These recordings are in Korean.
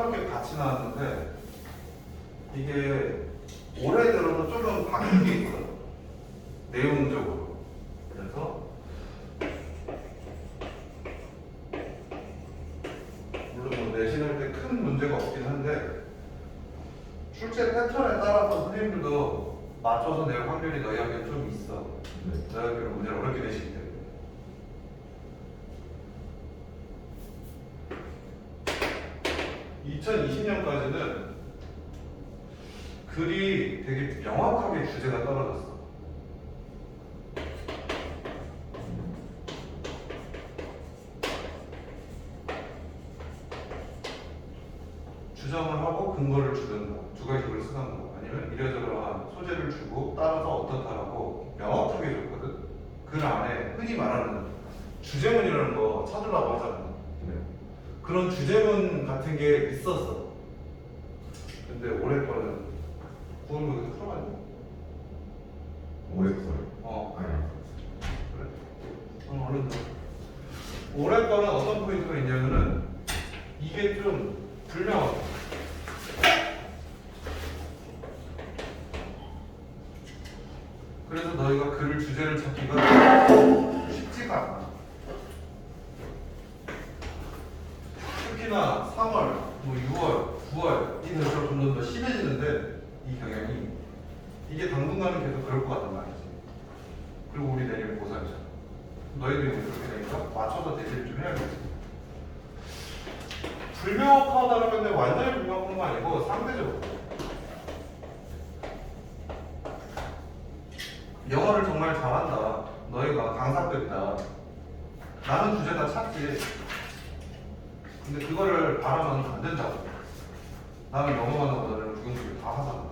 새롭게 같이 나왔는데 이게 올해 들어서 조금 바뀐 게 있어요. 내용적으로. 그래서 물론 뭐 내신할 때 큰 문제가 없긴 한데 출제 패턴에 따라서 선생님들도 맞춰서 낼 확률이 너희한테 좀 있어. 너희한테 문제를 어렵게 내시기 때문에. 2020년까지는 글이 되게 명확하게 주제가 떨어졌어. 주장을 하고 근거를 주든가 두 가지 글을 쓰던가 아니면 이래저래한 소재를 주고 따라서 어떻다라고 명확하게 줬거든. 글 안에 흔히 말하는 주제문이라는 거 찾으려고 하잖아. 그런 주제문 같은 게 있었어. 근데 올해 거는 구원문에서 풀어봤냐? 올해 거요? 아니. 그래? 얼른 들어. 올해 거는 어떤 포인트가 있냐면은 이게 좀 불명확해. 그래서 너희가 글 주제를 찾기가 쉽지가 않아. 특히나 3월, 뭐 6월, 9월 이 대처럼 점점 더 심해지는데 이 경향이 이게 당분간은 계속 그럴 것 같단 말이지. 그리고 우리 내년 고3이잖아. 너희들이 그렇게 되니까 맞춰서 대비를 좀 해야겠지. 불명확하다는 건데 완전히 불명확한 거 아니고 상대적으로. 영어를 정말 잘한다. 너희가 강사급이다. 나는 주제 다 찾지. 근데 그거를 바라면 안 된다고. 나는 영어만 하고 너는 구경식을 다 하잖아.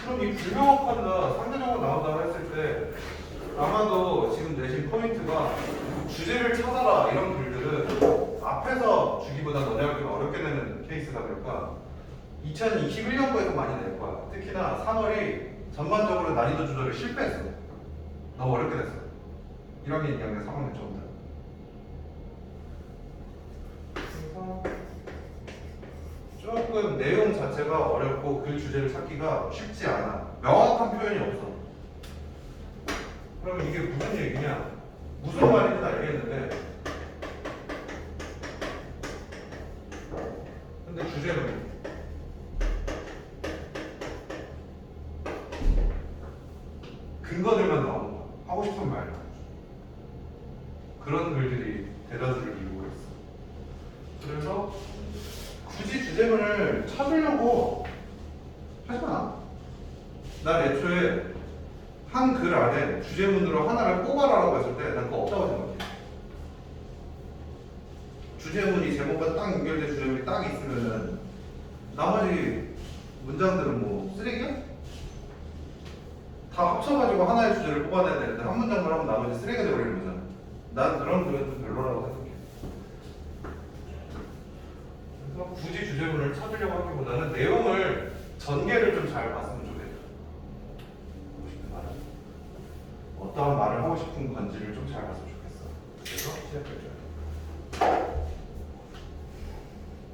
그럼 이 불명확하다 상대적으로 나온다고 했을 때 아마도 지금 내신 포인트가 주제를 찾아라 이런 글들은 앞에서 주기보다 너네가 좀 어렵게 내는 케이스가 될까 2021년도에도 많이 낼 거야. 특히나 3월이 전반적으로 난이도 조절을 실패했어. 너무 어렵게 냈어. 1학년, 2학년, 3학년 정도. 조금 내용 자체가 어렵고 그 주제를 찾기가 쉽지 않아. 명확한 표현이 없어. 그러면 이게 무슨 얘기냐? 무슨 말인지 알겠는데 근데 주제는 근거들만 나오는 거야. 하고 싶은 말. 그런 글들이 대다수를 이루고 있어. 그래서 굳이 주제문을 찾으려고 하지 마. 난 애초에 한 글 안에 주제문으로 하나를 뽑아라라고 했을 때 난 그거 없다고 생각해. 주제문이 제목과 딱 연결된 주제문이 딱 있으면은 나머지 문장들은 뭐 쓰레기야? 다 합쳐가지고 하나의 주제를 뽑아내야 되는데 한 문장만 하면 나머지 쓰레기가 돼버리는 거잖아. 난 그런 글은 좀 별로라고 생각해. 그래서 굳이 주제문을 찾으려고 하기보다는 내용을 전개를 좀 잘 봤으면 좋겠다. 하고 싶은 말은 어떠한 말을 하고 싶은 건지를 좀 잘 봤으면 좋겠어. 그래서 시작해줘야 돼.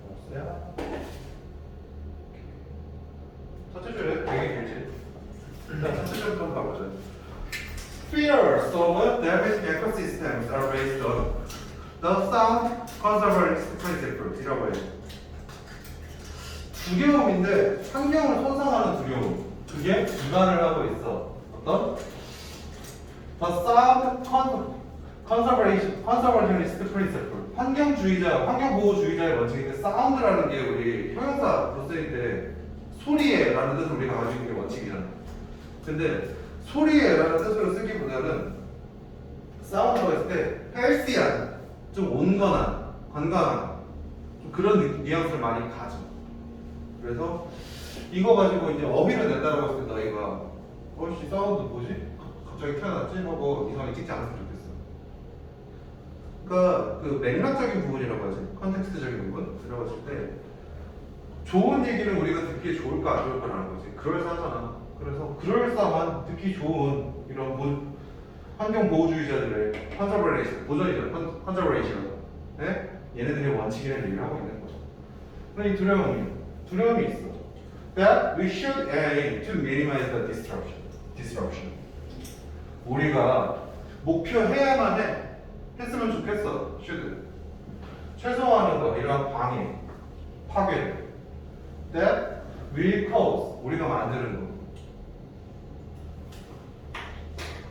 없어요? 첫째 줄에 되게 길지? 일단 첫째 줄 좀 가보자. Fears of damaged ecosystems are based on the sound conservation principle. 이라고 해요. 두려움인데 환경을 손상하는 두려움. 그게 기반을 하고 있어. 어떤? The sound conservationist principle. 환경주의자, 환경보호주의자의 원칙인데 사운드라는 게 우리 형용사 부스인데 소리에라는 뜻을 우리가 가지고 있는 게 원칙이잖아. 근데 소리에라는 뜻으로 쓰기보다는 사운드라고 했을 때 헬시한, 좀 온건한, 건강한 좀 그런 뉘앙스를 많이 가져. 그래서 이거 가지고 이제 어휘를 낸다고 했을 때 너희가 어이씨 사운드 뭐지? 갑자기 태어났지? 하고 이상하게 찍지 않았으면 좋겠어. 그러니까 그 맥락적인 부분이라고 하지, 컨텍스트적인 부분 들어갔을 때 좋은 얘기는 우리가 듣기에 좋을까 안 좋을까라는 거지. 그럴싸하잖아. 그래서 그럴싸한 듣기 좋은 이런 환경보호주의자들의 컨서버레이션, 보전이죠. 컨서버레이션. 네? 얘네들의 원칙이라는 얘기를 하고 있는 거야. 그럼 이 두려움이 있어. That we should aim to minimize the disruption. 우리가 목표해야만 했으면 좋겠어. should. 최소화하는 거, 이러한 방해, 파괴. That will cause. 우리가 만드는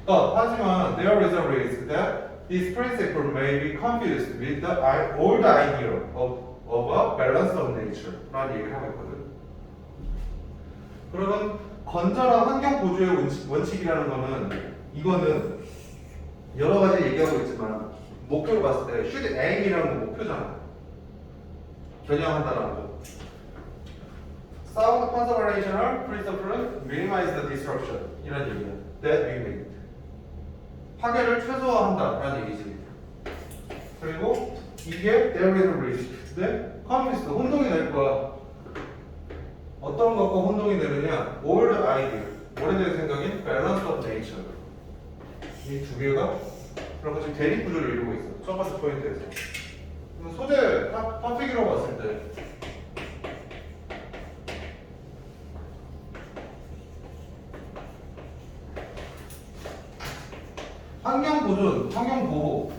거. 하지만 there is a risk that this principle may be confused with the old idea of a balance of nature 라는 얘기를 하고 있거든. 그러면 건전한 환경 보조의 원칙이라는 거는 이거는 여러 가지 얘기하고 있지만 목표를 봤을 때 should aim이라는 건 목표잖아. 겨냥한다라는 거. Sound conservational principle minimize the disruption 이라는 얘기야. That we made. 파괴를 최소화한다라는 얘기지. 그리고 이게 there is a risk. 네? confused. 혼동이 될 거야. 어떤 것과 혼동이 되느냐? old idea. 오래된 생각인 balance of nature. 이 두 개가 그런 지금 대립 구조를 이루고 있어. 첫 번째 포인트에서. 소재 탑픽이라고 봤을 때 환경 보존, 환경 보호.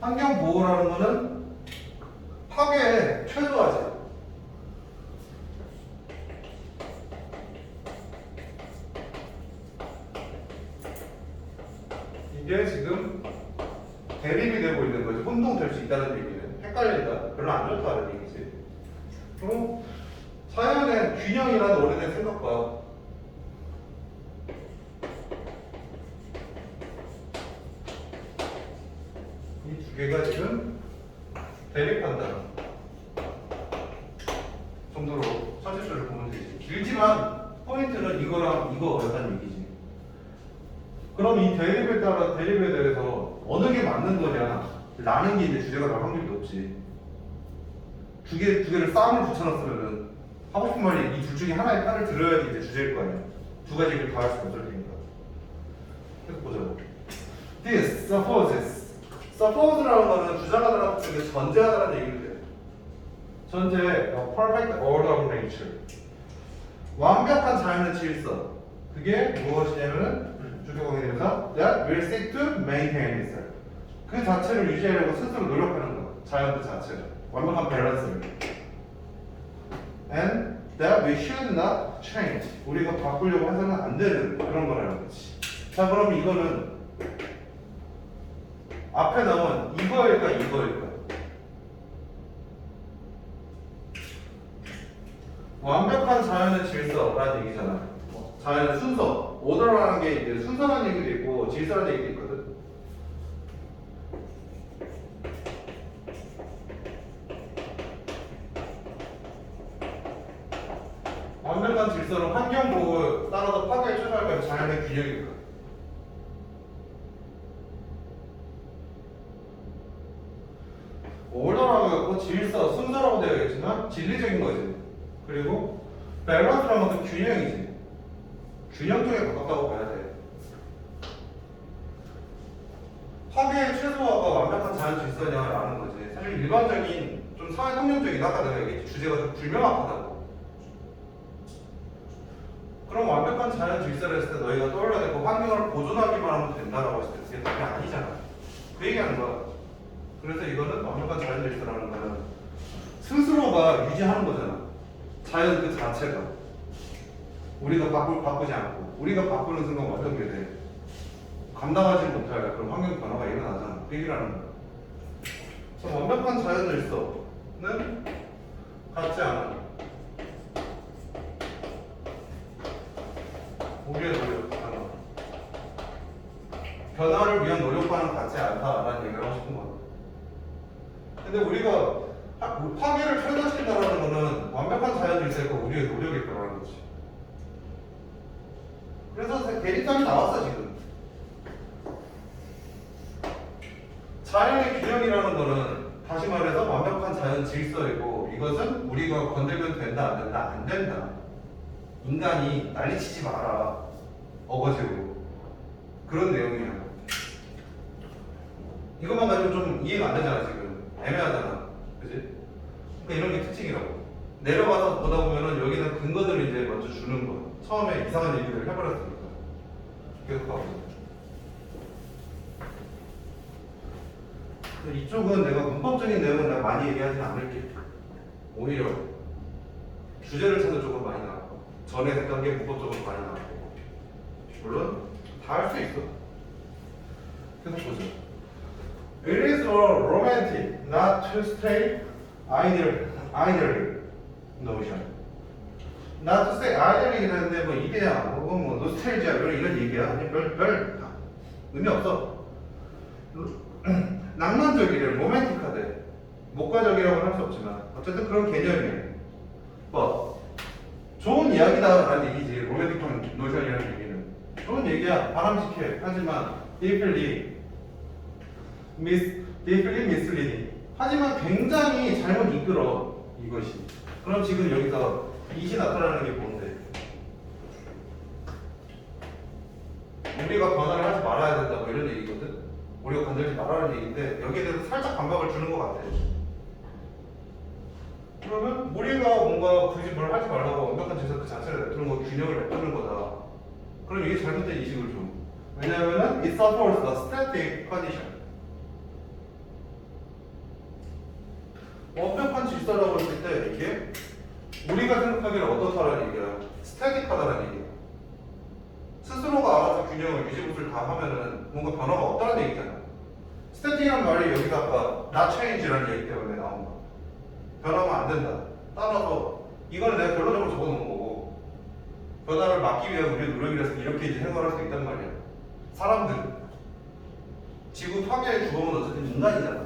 환경 보호라는 거는 파괴에 최소화지. 이게 지금 대립이 되고 있는 거지. 혼동될 수 있다는 얘기는 헷갈린다. 별로 안 좋다는 얘기지. 그럼 자연의 균형이라는 오래된 생각과 이 두 개가 지금 대립한다 정도로 사실수를 보면 되지. 길지만 포인트는 이거랑 이거였다는 얘기지. 그럼 이 대립에 따라 대립에 대해서 어느 게 맞는 거냐 라는 게 이제 주제가 나올 확률이 높지. 두 개를 싸움을 붙여놨으면은 하고 싶은 말이 이 둘 중에 하나의 판을 들어야지 이제 주제일 거 아니야. 두 가지를 다 할 수가 없을 테니까. 계속 보자고. This suppose라는 거는 주장하다라는 쪽에 전제하다라는 얘기를 돼. 전제, perfect order of nature. 완벽한 자연의 질서. 그게 무엇이냐면은 주격공이 되면서 that will seek to maintain itself. 그 자체를 유지하려고 스스로 노력하는 거. 자연 그 자체를. 완벽한 밸런스를. And that we should not change. 우리가 바꾸려고 해서는 안 되는 그런 거라는 거지. 자, 그럼 이거는 앞에 나온 이거일까 이거일까? 완벽한 자연의 질서라는 얘기잖아. 자연의 순서, 오더라는 게 이제 순서라는 얘기도 있고 질서라는 얘기도 있거든. 완벽한 질서는 환경 보호 따라서 파괴에 최소화할 자연의 균형이거든. 오더라고 질서, 순서라고 되어 있지만 진리적인 거지. 그리고 밸런스라는 것은 균형이지. 균형 쪽에 가깝다고 봐야 돼. 파괴의 최소화가 완벽한 자연 질서냐라는 거지. 사실 일반적인 좀 사회 통념적인 아까 내가 얘기했지 주제가 좀 불명확하다고. 그럼 완벽한 자연 질서를 했을 때 너희가 떠올려야 될 거 환경을 보존하기만 하면 된다라고 했을 때 그게 답이 아니잖아. 그 얘기하는 거야. 그래서 이거는 완벽한 자연 질서라는 거는 스스로가 유지하는 거잖아. 자연 그 자체가 우리가 바꾸지 않고 우리가 바꾸는 순간 어떤 게 돼? 감당하지 못할 그런 환경 변화가 일어나잖아. 그 얘기를 하는 거야. 그래서 완벽한 자연 질서는 같지 않아. 우리의 노력, 변화를 위한 노력과는 같지 않다라는 얘기를 하고 싶은 거야. 근데 우리가 파괴를 최소화시킨다는 거는 완벽한 자연 질서가 우리의 노력일 거라는 거지. 그래서 대립점이 나왔어 지금. 자연의 균형이라는 거는 다시 말해서 완벽한 자연 질서이고 이것은 우리가 건들면 된다 안 된다 안 된다. 인간이 난리치지 마라. 어거지로. 그런 내용이야. 이것만 가지고 좀 이해가 안 되잖아 지금. 애매하잖아. 그지? 그러니까 이런 게 특징이라고. 내려가서 보다 보면은 여기는 근거들을 이제 먼저 주는 거야. 처음에 이상한 얘기를 해버렸으니까. 계속 가보자. 이쪽은 내가 문법적인 내용은 내가 많이 얘기하지 않을게. 오히려 주제를 찾는 쪽은 많이 나왔고 전에 했던 게 문법적으로 많이 나왔고 물론 다 할 수 있어. 계속 보자. It is romantic not to stay idle notion. not to stay idle이라는데 뭐 이데야 뭐 노스텔지아 이런 얘기야. 아니 별 의미 없어. 낭만적이래, 로맨틱하대. 목가적이라고는 할 수 없지만 어쨌든 그런 개념이에요. 뭐 좋은 이야기다라는 얘기지. 로맨틱한 노션이라는 얘기는 좋은 얘기야, 바람직해. 하지만 deeply misleading. 하지만 굉장히 잘못 이끌어 이것이. 그럼 지금 여기서 이시 나타나는 게 뭔데? 우리가 변화를 하지 말아야 된다 뭐 이런 얘기거든. 우리가 건들지 말라는 얘기인데 여기에 대해서 살짝 반박을 주는 것 같아. 그러면 우리가 뭔가 굳이 뭘 하지 말라고 완벽한 제사 그 자체를 내두는 거, 균형을 내두는 거다. 그럼 이게 잘못된 인식을 줘. 왜냐하면은 it supports the static condition. 완벽한 질서라고 했을 때 이게 우리가 생각하기에는 어떻다라는 얘기야. 스태틱하다라는 얘기야. 스스로가 알아서 균형을 유지보수를 다 하면은 뭔가 변화가 없다는 얘기잖아. 스태틱이란 말이 여기서 아까 not change라는 얘기 때문에 나온 거야. 변하면 안 된다. 따라서 이거는 내가 결론적으로 적어놓은 거고 변화를 막기 위한 우리의 노력이라서 이렇게 이제 생각할 수 있단 말이야. 사람들 지구 파괴의 주범은 어쨌든 인간이잖아.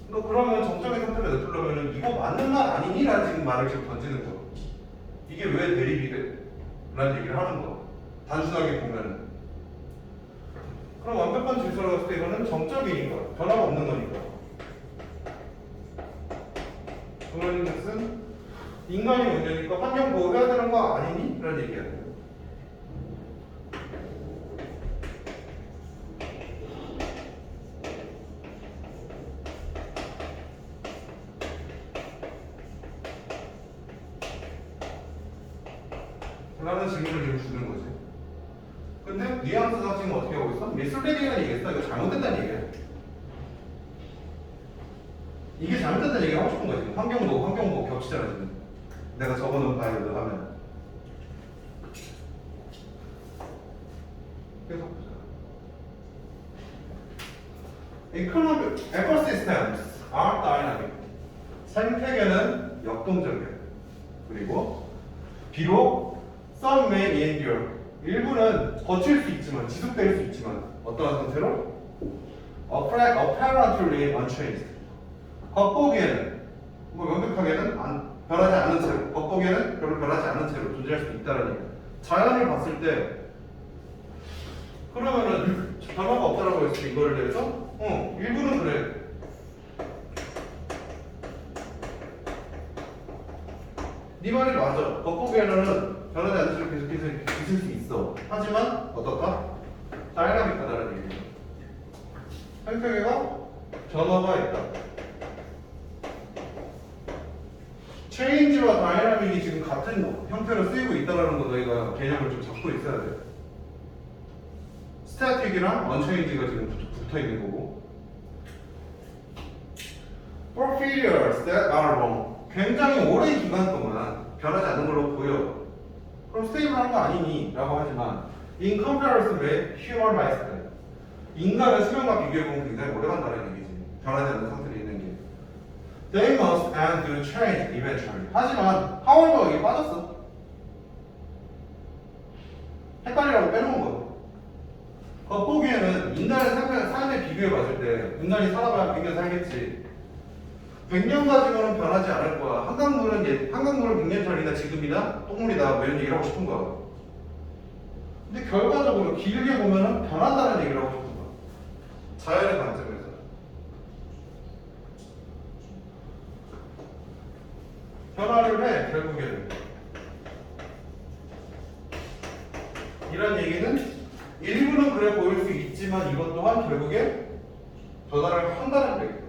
너 그러면 정적인 상태를 내두려면 이거 맞는 말 아니니? 라는 지금 말을 지금 던지는 거. 이게 왜 대립이 돼? 라는 얘기를 하는 거. 단순하게 보면은. 그럼 완벽한 질서라고 했을 때 이거는 정적이니까 변화가 없는 거니까. 그러는 것은 인간이 문제니까 환경 보호해야 되는 거 아니니? 라는 얘기야. 라는 질문을 지금 주는 거지. 근데 뉘앙스가 지금 어떻게 하고 있어? 미술레딩이라는 얘기했어. 이거 잘못된다는 얘기야. 이게 잘못된다는 얘기를 하고 싶은 거야. 지금 환경보호 겹치잖아 지금. 내가 적어놓은 파일을 하면. 계속 보자. Economic ecosystems are dynamic. 생태계는 역동적이야. 그리고 비록 some may endure. 일부는 거칠 수 있지만, 지속될 수 있지만 어떠한 상태로? apparently unchanged. 겉보기에는 뭐 명백하게는 변하지 않은 채로, 겉보기에는 별로 변하지 않은 채로 존재할 수 있다는 얘기야. 자연을 봤을 때 그러면은 변화가 없다라고 했을 때 이거를 대해서 일부는 그래. 네 말이 맞아. 겉보기에는 변하지 않은 채로 계속해서 있을 수 있어. 하지만 어떻다? 다이나믹하다는 얘기야. 생태계가 변화가 있다. 체인지와 다이나믹이 지금 같은 형태로 쓰이고 있다는 거 너희가 개념을 좀 잡고 있어야 돼. 스태틱이랑 언체인지가 지금 붙어 있는 거고. For periods that are long. 굉장히 오랜 기간 동안 변하지 않는 걸로 보여. 그럼 스테이블한 거 아니니? 라고 하지만 in comparison with human lifespan. 인간의 수명과 비교해보면 굉장히 오래 간다는 얘기지. 변하지 않는 상태로 있는 게. They must and do change eventually. 하지만 however 이게 빠졌어. 헷갈리라고 빼놓은 거야. 겉보기에는 인간의 삶에 비교해봤을 때 인간이 살아봐야 100년 살겠지. 100년 가지고는 변하지 않을 거야. 한강물은 100년 전이나 지금이나 똥물이다 뭐 이런 얘기를 하고 싶은 거야. 근데 결과적으로 길게 보면은 변한다는 얘기를 하고 싶은 거야. 자연의 관점에서. 변화를 해, 결국에는. 이런 얘기는 일부는 그래 보일 수 있지만 이것 또한 결국에 변화를 한다는 얘기거든.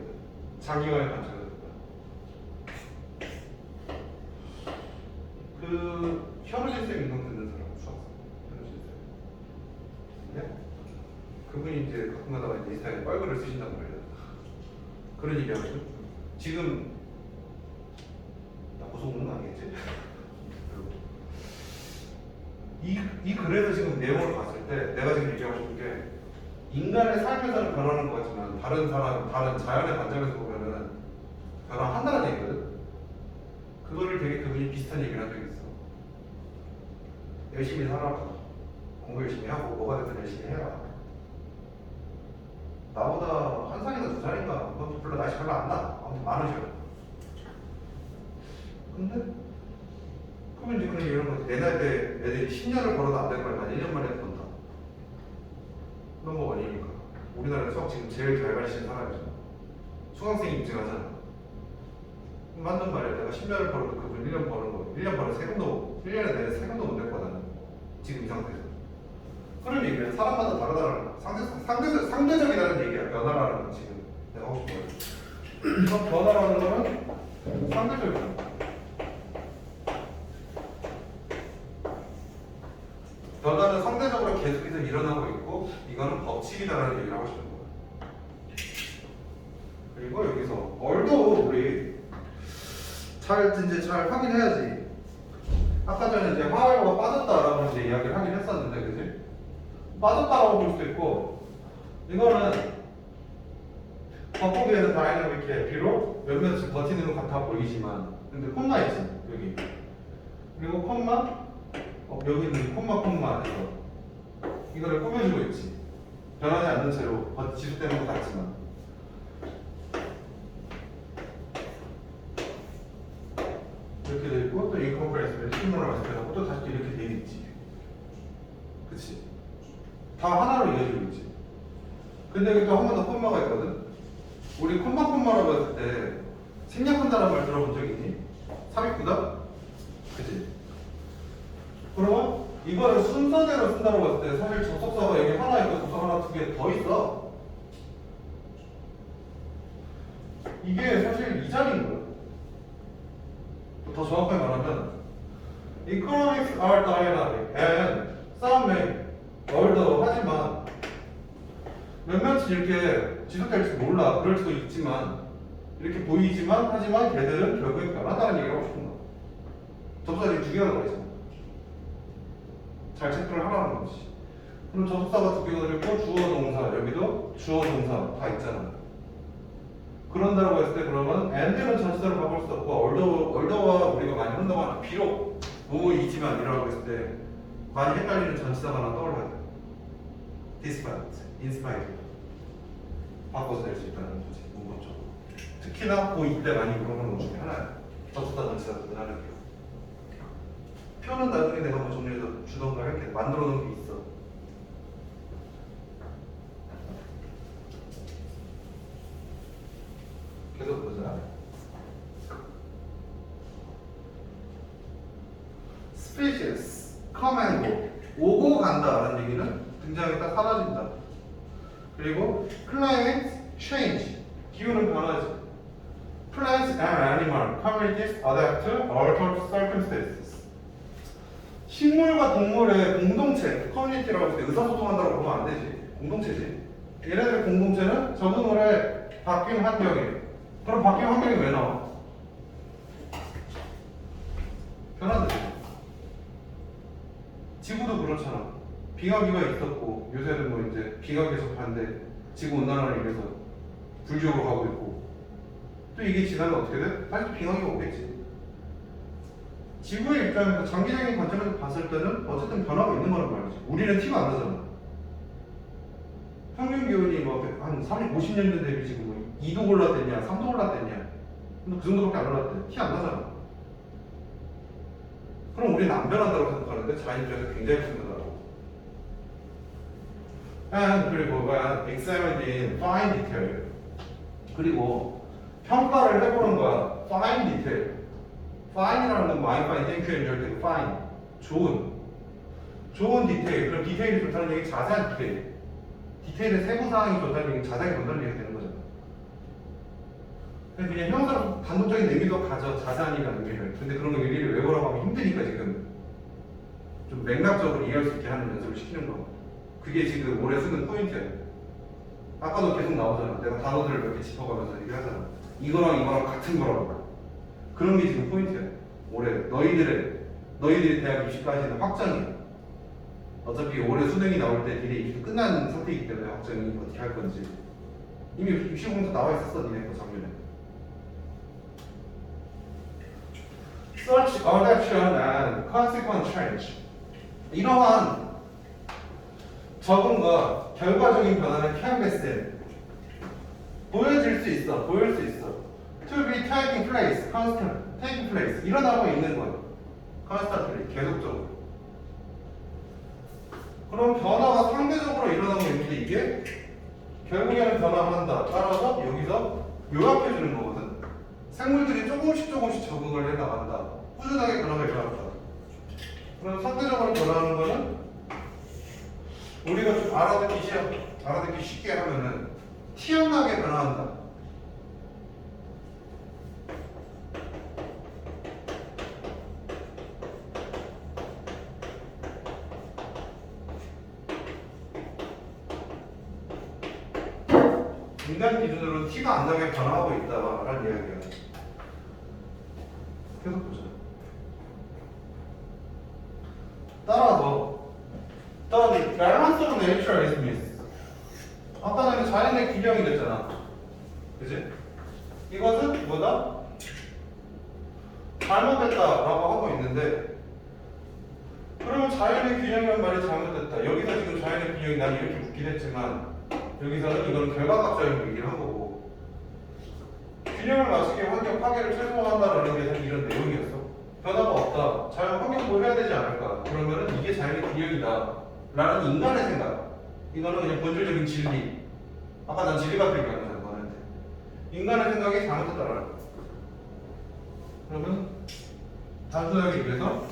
장기간의 관찰을 했다. 그 현우진 쌤 인강 듣는 사람 수학생 현우진 쌤. 네? 그분이 이제 가끔가다가 이제 인스타에 뻘글을 쓰신단 말이에요. 그런 얘기하거든. 지금 나 고소 먹는 거 아니겠지? 이 글에서 지금 내용을 봤을 때 내가 지금 얘기하고 싶은 게 인간의 삶에서는 변하는 것 같지만 다른 사람, 다른 자연의 관점에서 보면은 변화한다는 얘기거든. 그거를 되게 그분이 비슷한 얘기를 한 적이 있어. 열심히 살아라. 공부 열심히 하고 뭐가 됐든 열심히 해라. 나보다 한 살인가 두 살인가 그것도 별로 나이 별로 안 나. 아무튼 많으셔. 근데 그러면 이제 그런 이런 거 내 나이 때 애들이 10년을 벌어도 안 될 걸 만 1년 만에 번다. 그런 거 아니니까. 우리나라에서 수학 지금 제일 잘 가르치는 사람이잖아. 수강생이 입증하잖아. 맞는 말이야. 내가 10년을 벌어도 그분 1년 버는 거. 1년 벌어 세금도 1년에 내는 세금도 못 낼 거다. 지금 이 상태에서. 그런 얘기야. 사람마다 다르다는 거야. 상대적이라는 얘기야. 변화라는 건 지금 내가 하고 싶은 거야. 그럼 변화라는 거는 상대적이야. 변화는 상대적으로 계속해서 일어나고 있고 이거는 법칙이다라는 얘기를 하고 싶은 거야. 그리고 여기서 얼도 우리 잘 확인해야지. 아까 전에 이제 화살표가 빠졌다라고 이제 이야기를 하긴 했었는데, 그지? 빠졌다라고 볼 수도 있고, 이거는 겉보기에는 다이내믹해. 비록 몇몇씩 버티는 것 같아 보이지만, 근데 콤마 있지, 여기. 그리고 콤마, 여기는 콤마 해서 이거를 꾸며주고 있지. 변하지 않는 채로 지속되는 것 같지만. 이렇게 돼 있고 또 인컴프레스를 시뮬을 완성해서 또 다시 이렇게 돼 있지. 그치? 다 하나로 이어지고 있지. 근데 여기 또 한 번 더 콤마가 있거든. 우리 콤마라고 했을 때 생략한다는 말 들어본 적 있니? 삽입구다? 그치? 그러면 이거를 순서대로 쓴다고 했을 때 사실 접속사가 여기 하나 있고 접속 하나 두 개 더 있어. 이게 사실 이 자리인 거야. 더 정확하게 말하면 Economics are dynamic and some may although 하지만 몇몇이 이렇게 지속될지 몰라. 그럴 수도 있지만 이렇게 보이지만 하지만 걔들은 결국엔 변한다는 얘기를 하고 싶은 거야. 접속사 지금 두 개가 들어있잖아. 잘 체크를 하라는 거지. 그럼 접속사가 두 개가 들어있고 주어 동사 여기도 주어 동사 다 있잖아. 그런다고 했을 때 그러면 and는 전치사를 바꿀 수 없고 although와 우리가 많이 한다고 하는 비록 뭐이지만 이라고 했을 때 많이 헷갈리는 전치사가 하나 떠올라야 돼. despite, in spite 바꿔서 낼 수 있다는 거지. 문법적으로. 특히나 고2 때 많이 물어보는 것 중에 하나야. 접속사 전치사 구분하는 게. 표는 나중에 내가 뭐 정리해서 주던가 이렇게 만들어 놓은 게 있어. 계속 보자. species, come and go. 오고 간다라는 얘기는 등장했다 사라진다. 그리고 climate change. 기후는 변하지. Plants and animal communities adapt to altered circumstances. 식물과 동물의 공동체, 커뮤니티라고 해서 의사소통한다고 보면 안 되지. 공동체지. 얘네들의 공동체는 적응을 해. 바뀐 환경에. 그럼 바뀐 환경이 왜 나와? 변화되지. 지구도 그렇잖아. 빙하기가 있었고 요새는 뭐 이제 비가 계속 반대 지구 온난화를 인해서 불지역으로 가고 있고 또 이게 지나면 어떻게 돼? 다시 빙하기가 오겠지. 지구의 입장에서 장기적인 관점에서 봤을 때는 어쨌든 변화가 있는 거란 말이지. 우리는 티가 안 나잖아. 평균 기온이 뭐한 50년 전 대비 지금 뭐 2도 올랐댔냐 3도 올랐댔냐 근데 그 정도밖에 안 올랐대. 티 안 나잖아. 그럼 우리는 안 변한다고 생각하는데 자연 입장에서 굉장히 힘들다고. 그리고 examine in fine detail. 그리고 평가를 해보는 거야. fine detail. fine이라는 건 my fine, thank you, enjoy 때 fine. 좋은 디테일. 그럼 디테일이 좋다는 얘기 자세한 디테일. 디테일의 세부 사항이 좋다는 얘기 자세하게 본다는 얘기가 되는 거잖아. 그냥 형상 단독적인 의미도 가져 자세한이라는 의미를. 근데 그런 거 일일이 외우라고 하면 힘드니까 지금 좀 맥락적으로 이해할 수 있게 하는 연습을 시키는 거. 그게 지금 올해 쓰는 포인트야. 아까도 계속 나오잖아. 내가 단어들을 몇 개 짚어가면서 얘기하잖아. 이거랑 같은 거라고. 그런 게 지금 포인트야. 올해 너희들이 대학 입시까지는 확정이야. 어차피 올해 수능이 나올 때 니네 입시 끝난 상태이기 때문에 확정이 어떻게 할 건지 이미 입시 공부 나와 있었어. 니네 거 작년에. Such adaptation and consequent change. 이러한 적응과 결과적인 변화는 can be seen. 보일 수 있어. To be taking place, taking place. 일어나고 있는 거야. constantly, 계속적으로. 그럼 변화가 상대적으로 일어나고 있는데 이게 결국에는 변화한다. 따라서 여기서 요약해 주는 거거든. 생물들이 조금씩 적응을 해 나간다. 꾸준하게 변화가 일어난다. 그럼 상대적으로 변화하는 거는 우리가 좀 알아듣기 쉽게 하면은 튀어나게 변화한다. 인간 기준으로 티가 안 나게 변화하고 있다라는 이야기야. 계속 보자. 따라서 The balance of nature is missed. 아까 전에 자연의 균형이 됐잖아. 그지? 이것은 뭐다? 잘못됐다라고 하고 있는데 그러면 자연의 균형이란 말이 잘못됐다. 여기서 지금 자연의 균형이 난 이렇게 묻긴 했지만 여기서는 이건 결과값적인 얘기를 한 거고 균형을 맞추기 환경 파괴를 최소화한다라는 게 사실 이런 내용이었어. 변화가 없다. 자연 환경 보호해야 되지 않을까? 그러면은 이게 자연의 균형이다. 라는 인간의 생각. 이거는 그냥 본질적인 진리. 아까 난 진리 같은 얘기한 거잖아, 너한테. 인간의 생각이 잘못됐다라는 거. 그러면 단순하게 얘기해서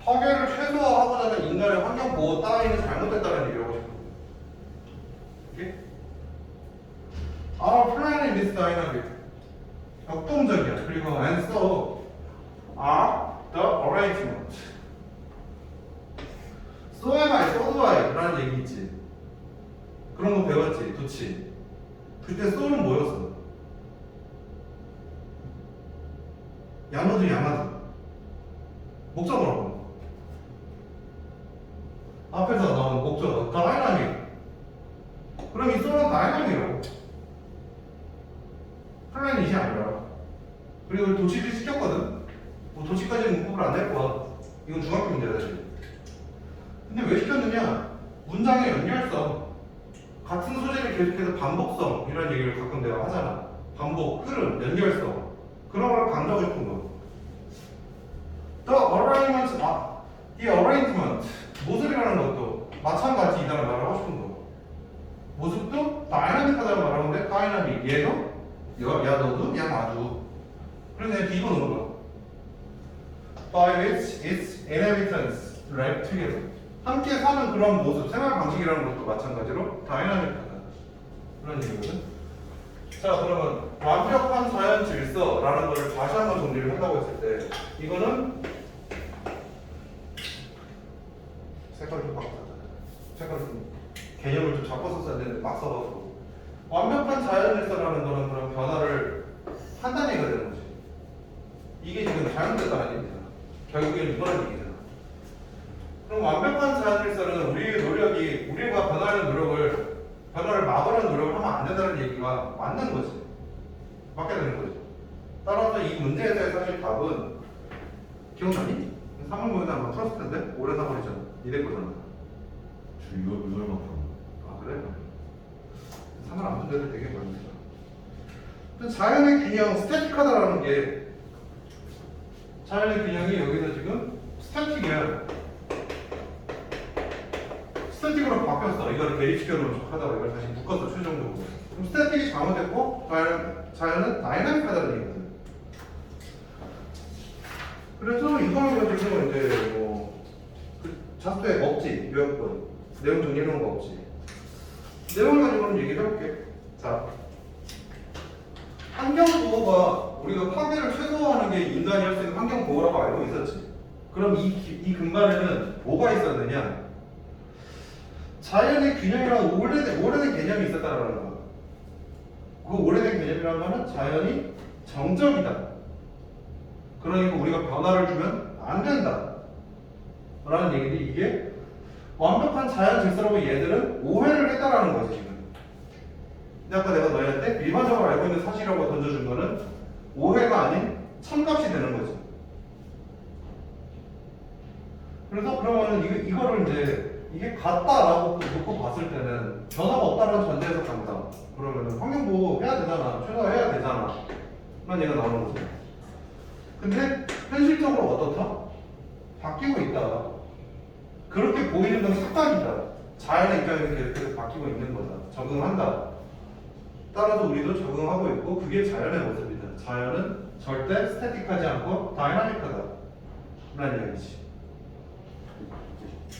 파괴를 최소화하고자 하는 인간의 환경 보호 따위는 잘못됐다는 얘기를 하고 싶어. 오케이? Our planet is dynamic. 역동적이야. 그리고 and so are the arrangement. So am I, so do I 라는 얘기 있지. 그런 거 배웠지, 좋지. 그때 so는 뭐였어? 야마드. 목적어라고. 앞에서 나온 목적어, 다이나믹. 그럼 이 so는 다이나믹이라고. 플래닛이 아니라. 그리고 도치를 시켰거든. 뭐 도치까지는 문법을 안 낼 거야. 이건 중학교 문제야 사실. 근데 왜 시켰느냐? 문장의 연결성, 같은 소재를 계속해서 반복성 이런 얘기를 가끔 내가 하잖아. 반복, 흐름, 연결성 그런 걸 강조하고 싶은 거. The arrangement 모습이라는 것도 마찬가지이다라는 말을 하고 싶은 거. 모습도 다이나믹하다는 말을 하는데 다이나믹 얘도 야 너도 야 나도. 그래서 그냥 뒤집어 놓은 거야. By which its inhabitants live together. 함께 사는 그런 모습, 생활 방식이라는 것도 마찬가지로 다이나믹하다. 그런 얘기거든. 자, 그러면 완벽한 자연 질서라는 것을 다시 한번 정리를 한다고 했을 때 이거는 색깔을 좀 바꿨잖아. 색깔을 좀 개념을 좀 바꿨었어야 되는데 막 써가지고 완벽한 자연 질서라는 거는 그런 변화를 판단해야 되는 거지. 이게 지금 잘못됐다는 얘기잖아. 결국에는 이거라는 얘기잖아. 그럼 완벽한 자연 질서는 우리의 노력이 우리가 변화를 막으려는 노력을 하면 안 된다는 얘기가 맞는 거지. 맞게 되는 거지. 따라서 이 문제에서의 사실 답은 기억나니? 3월 모의고사 한번 풀었을 텐데 오래 사버리잖아. 니네 거잖아. 이걸만 아 그래? 3월 안 문제도 되게 많으니까. 자연의 균형, 스태틱하다라는 게 자연의 균형이 여기서 지금 스태틱이야. 스태틱으로 바뀌었어. 이거를 대립시켜놓은 척하다가 이걸 다시 묶었어. 최종적으로. 그럼 스태틱이 잘못됐고 자연은 다이나믹하다는 얘기거든. 그래서 이거는 가지고 이제 뭐 자수의 먹지 요약본 내용 정리해놓은 거 없지. 내용을 가지고는 얘기를 해볼게. 자, 환경보호가 우리가 파괴를 최소화하는 게 인간이 할 수 있는 환경보호라고 알고 있었지. 그럼 이 근간에는 뭐가 있었느냐? 자연의 균형이라는 오래된 개념이 있었다는 거야. 그 오래된 개념이라는 거는 자연이 정적이다. 그러니까 우리가 변화를 주면 안 된다. 라는 얘기인데 이게 완벽한 자연 질서라고 얘들은 오해를 했다라는 거지 지금. 근데 아까 내가 너희한테 일반적으로 알고 있는 사실이라고 던져준 거는 오해가 아닌 참값이 되는 거지. 그래서 그러면은 이거를 이제 이게 같다라고 놓고 봤을 때는 변화가 없다는 전제에서 간다. 그러면은 환경보호 해야 되잖아. 최소화해야 되잖아. 라는 얘기가 나오는 거지. 근데 현실적으로 어떻다? 바뀌고 있다. 그렇게 보이는 건 착각이다. 자연의 입장에서 계속 바뀌고 있는 거다. 적응한다. 따라서 우리도 적응하고 있고 그게 자연의 모습이다. 자연은 절대 스태틱하지 않고 다이나믹하다. 라는 이야기지.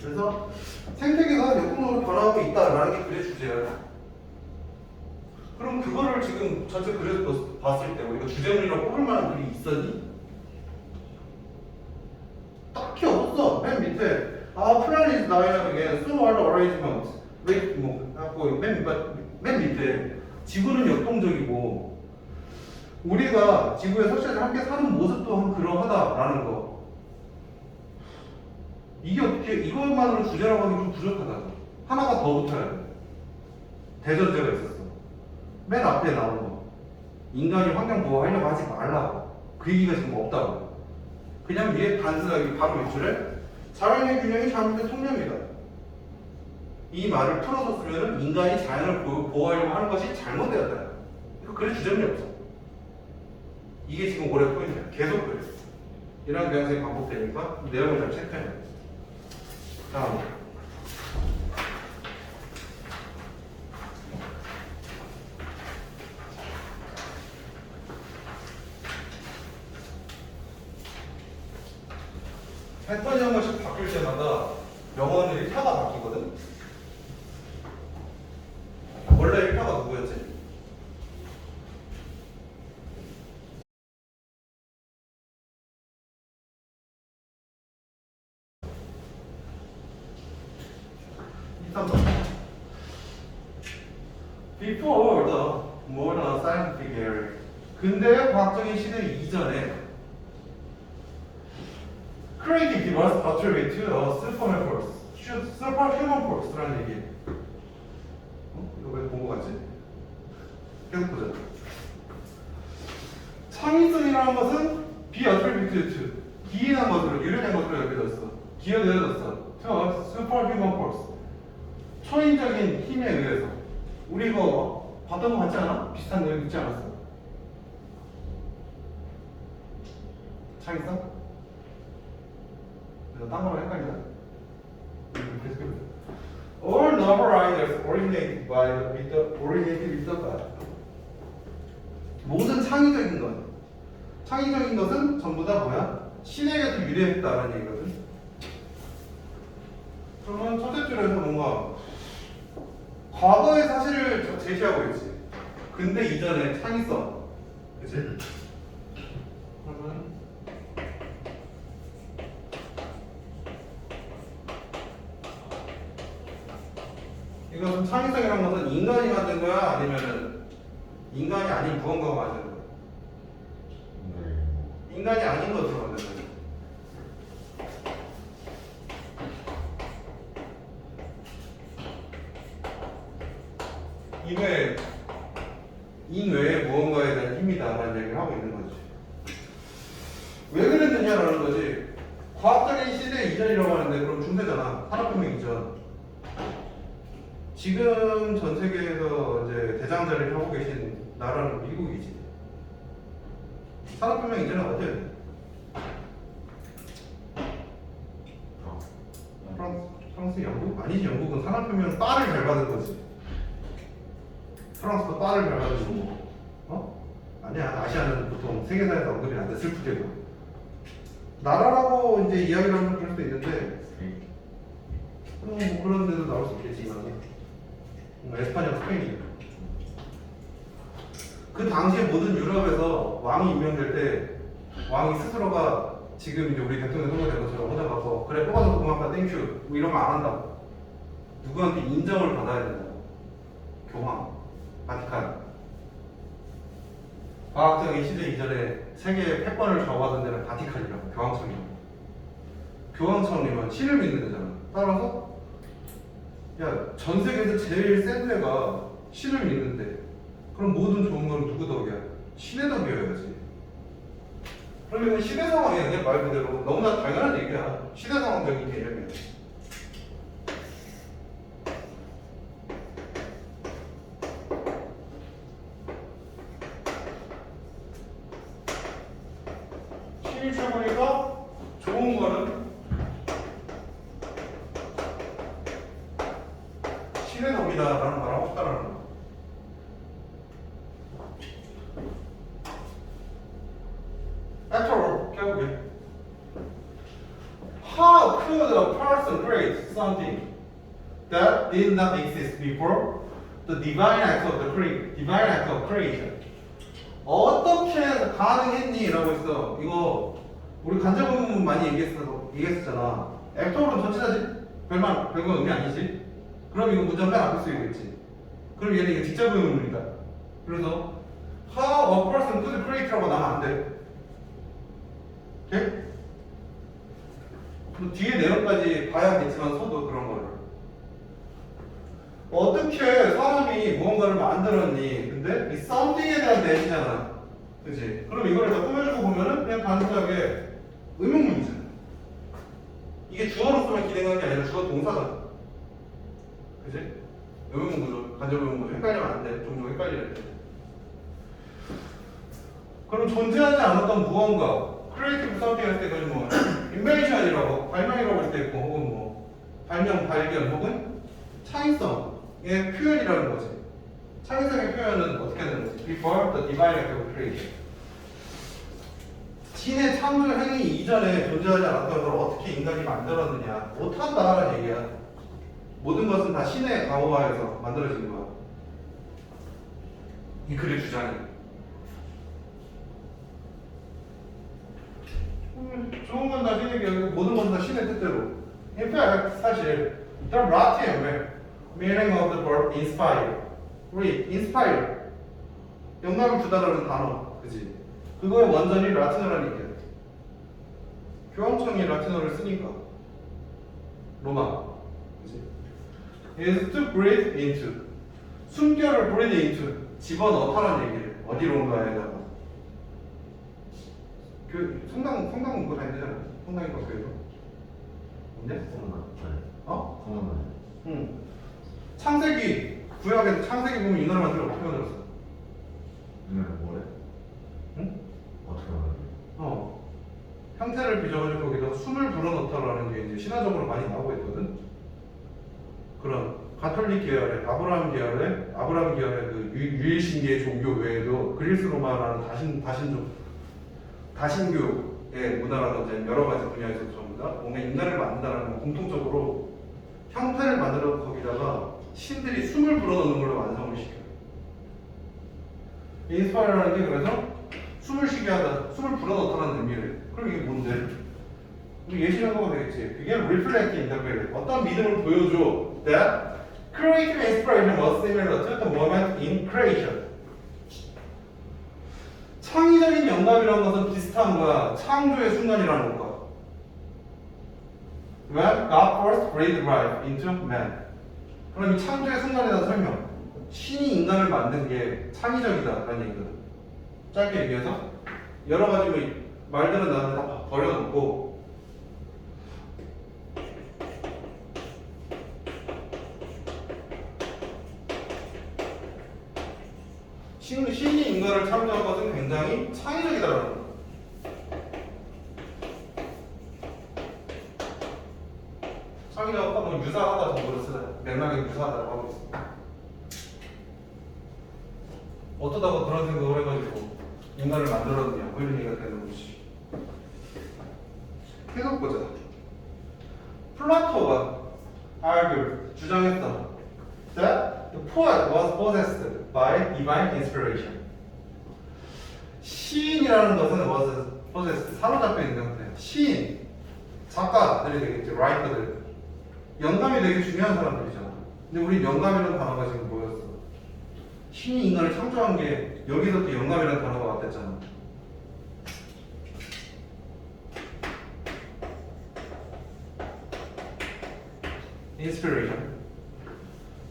그래서 생태계가 역동적으로 변화하고 있다라는 게 글의 주제야. 그럼 그거를 지금 전체 글에서 봤을 때 우리가 주제문이라고 뽑을 만한 글이 있었니? 딱히 없어. 맨 밑에 plan is dynamic and so are the arrangements. 맨 밑에 지구는 역동적이고 우리가 지구에 설치해서 함께 사는 모습도 그러하다라는 거. 이게 어떻게 이것만으로 주제라고 하기 좀 부족하다. 하나가 더 붙어야 돼. 대전제가 있었어. 맨 앞에 나오는 거. 인간이 환경 보호하려고 하지 말라고. 그 얘기가 지금 없다고. 그냥 위에 단순하게 바로 밑줄에 자연의 균형이 잘못된 통념이다. 이 말을 풀어서 쓰면은 인간이 자연을 보호하려고 하는 것이 잘못되었다. 이거 그래 주제문이 없어. 이게 지금 올해 포인트야. 계속 그래. 이런 경향이 반복되니까 내용을 잘 체크해야 돼. 다음. 패턴이 한 번씩 바뀔 때마다 명언들이 타가 바뀌거든? 원래 1타가 누구였지? Before the modern scientific era, 근대의 과학적인 시대 이전에 creativity was attributed to a superhuman force라는 얘기. 이거 왜 본 거 같지? 계속 보자. 창의성이라는 것은 be attributed to, 기인한 것으로, 유래된 것으로 여겨졌어. 기여되어졌어. to a superhuman force. 초인적인 힘에 의해서. 우리 이거 봤던 거 같지 않아? 비슷한 내용 있지 않았어? 창의성? 내가 딴 거랑 헷갈리나? All novel ideas originated with the God. 모든 창의적인 것은 전부 다 뭐야? 신에게서 유래했다라는 얘기거든. 그러면 첫째 줄에서 뭔가 과거의 사실을 제시하고 있지. 근데 이전에 창의성. 그치? 그러면 이것은 창의성이라는 것은 인간이 만든 거야? 아니면은 인간이 아닌 무언가가 만든 거야? 인간이 아닌 것으로 만든 거야. 인외의 무언가에 대한 힘이다라는 얘기를 하고 있는 거지. 왜 그랬느냐라는 거지. 과학적인 시대 이전이라고 하는데 그럼 중세잖아. 산업혁명 이전. 지금 전 세계에서 이제 대장자리를 하고 계신 나라는 미국이지. 산업혁명 이전에 어디야? 프랑스, 영국? 아니지. 영국은 산업혁명 빨을 잘 받은 거지. 프랑스도 빨을 잘 받은 거고. 어? 아니야. 아시아는 보통 세계사에서 언급이 안 돼. 슬프게도. 나라라고 이제 이야기를 하면 그럴 수도 있는데 뭐 그런 데도 나올 수 있겠지만 에스파냐 스페인이요. 그 당시에 모든 유럽에서 왕이 임명될 때 왕이 스스로가 지금 이제 우리 대통령 선거된 것처럼 혼자 가서 그래 뽑아서 고맙다 땡큐 뭐 이런 거 안 한다고. 누구한테 인정을 받아야 된다고. 교황, 바티칸. 과학적인 시대 이전에 세계의 패권을 좌우하던 데는 바티칸이라고, 교황청이라고. 교황청이면 신을 믿는 데잖아. 따라서 야, 전 세계에서 제일 센 데가 신을 믿는데 그럼 모든 좋은 건 누구 덕이야? 신의 덕이어야지. 그러면 시대 상황이야. 그냥 말 그대로 너무나 당연한 얘기야. 시대 상황적인 개념이야. 신이 최고니까 좋은 거는 신의 덕이다라는 말을 하고 싶다라는 거. After all, 결국에 How could a person create something that did not exist before the divine act of creation? 어떻게 가능했니? 라고 했어. 이거 우리 간접의문 많이 얘기했었잖아. 액터는 전체자지? 별거 의미 아니지? 그럼 이거 문장 맨 앞에 쓰이겠지. 그럼 얘는 이게 직접 의문이다. 그래서 How a person could create라고 나면 안 돼. 오케이? 뭐 뒤에 내용까지 봐야겠지만 서도 그런 거를 어떻게 사람이 무언가를 만들었니? 근데 이 something에 대한 대시잖아. 그치? 그럼 이거를 다 꾸며주고 보면은 그냥 단순하게 의문문이잖아. 이게 주어로 쓰면 기능한 게 아니라 주어 동사잖아. 그치? 의문문구조, 간접 의문구조 헷갈리면 안 돼. 종종 헷갈리는 데. 그럼 존재하지 않았던 무언가 크리에이티브 something 할 때 그건 뭐 인벤션이라고 발명이라고 할 때 있고 혹은 뭐 발명, 발견 혹은 창의성의 표현이라는 거지. 창의성의 표현은 어떻게 되는 거지? Before the divine act of creation. 신의 창조 행위 이전에 존재하지 않았던 걸 어떻게 인간이 만들었느냐. 못한다라는 얘기야. 모든 것은 다 신의 가호하에서 만들어진 거야. 이 글의 주장이. 좋은 건 다 신의 계획이고 모든 건 다 신의 뜻대로. In fact, 사실 the Latin meaning of the verb inspire, read, inspire 영감을 주다라는 단어, 그지? 그거의 원전이 라틴어라는 얘기야. 교황청이 라틴어를 쓰니까 로마, 그지? is to breathe into, 숨결을 breathe into 집어넣다라는 얘기를 어디론가에다가. 그 성당 문구 다니잖아. 성당인가 교회도. 언제? 성난. 어? 성난. 응. 창세기 구약에서 창세기 보면 인간을 만들어 어떻게 만들었어? 뭐래? 응? 어떻게 말해? 형태를 빚어가지고 거기다 숨을 불어넣다라는 게 이제 신화적으로 많이 나오고 있거든. 그런 가톨릭 계열의 아브라함 계열의 그 유일신계 종교 외에도 그리스 로마라는 다신교의 문화라든지 여러 가지 분야에서 전부 다 뭔가 인간을 만든다는 건 공통적으로 형태를 만들어 거기다가 신들이 숨을 불어넣는 걸로 완성을 시켜요. 인스파이어라는 게 그래서 숨을 쉬게 하다, 숨을 불어넣다는 의미를. 그럼 이게 뭔데? 우리 예시라고 되겠지. 그게 reflect in the way. 어떤 믿음을 보여줘. That creative inspiration was similar to the moment in creation. 창의적인 영감이라는 것은 비슷한 거야. 창조의 순간이라는 것과. When God first breathed life into man. 그럼 이 창조의 순간에 대한 설명. 신이 인간을 만든 게 창의적이다라는 얘기거든. 짧게 얘기해서 여러 가지 말들은 나는 다 버려놓고 신이 인간을 창조한 것은 굉장히 창의적이다라는 거야. 창의적과 뭐 유사하다 정도로 쓰다. 맥락이 유사하다고 하고 있어. 어쩌다가 그런 생각을 해가지고 인간을 만들었느냐 뭐 이런 얘기가 되는 거지. 해석보자. 플라토가 argued, 주장했어. That the poet was possessed by divine inspiration. 시인이라는 것은 was possessed, 사로잡혀 있는 상태야. 시인, 작가들이 되겠지, writer들. 영감이 되게 중요한 사람들이잖아. 근데 우리 영감이라는 단어가 지금 뭐였어? 신이 인간을 창조한 게 여기서부터 영감이라는 단어가 왔댔잖아. inspiration.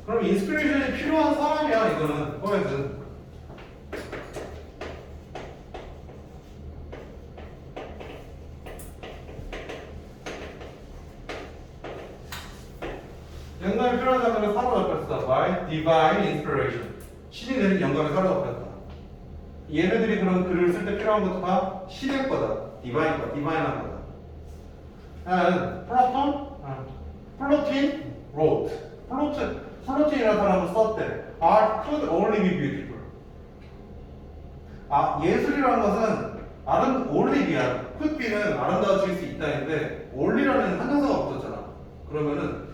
그럼 인스피레이션이 필요한 사람이야, 이거는. 포에트는. 영감이 필요한 사람을 사로잡혔어. by divine inspiration. 신이 내린 영감에 사로잡혔다. 얘네들이 그런 글을 쓸 때 필요한 것도 다 신의 거다. 디바인한 거다. And 플로틴 wrote. 플로틴이라는 사람은 썼대. Art could only be beautiful. 예술이라는 것은 only be야. could be는 아름다워질 수 있다인데 only라는 한정사가 붙었잖아. 그러면은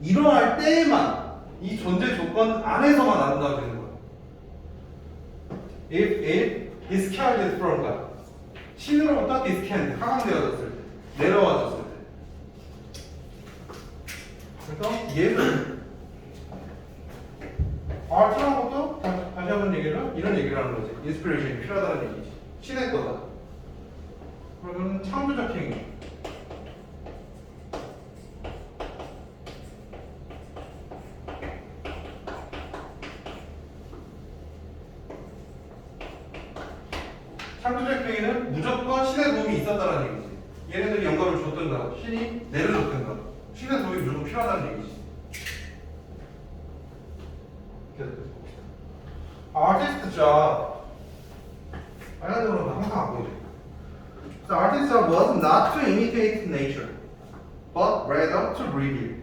이러할 때에만 이 존재 조건 안에서만 아름다워지는 거야. If it discarded from God. 신으로부터 discard, 하강되어졌을 때, 내려와졌을 때. 그래서 예술, 아트라는 것도 다시 한번 이런 얘기를 하는 거지. 인스피레이션이 필요하다는 얘기지. 신의 거다. 그러면 창조적 행위. 창조적 행위는 무조건 신의 도움이 있었다는 얘기지. 얘네들이 영감을 줬든가, 신이 내려줬든가, 신의 도움이 무조건 필요하다는 얘기지. 계속해서 봅시다. Artist job. 빨간색으로 항상 안 보이죠. The artist's job was not to imitate nature, but rather to reveal.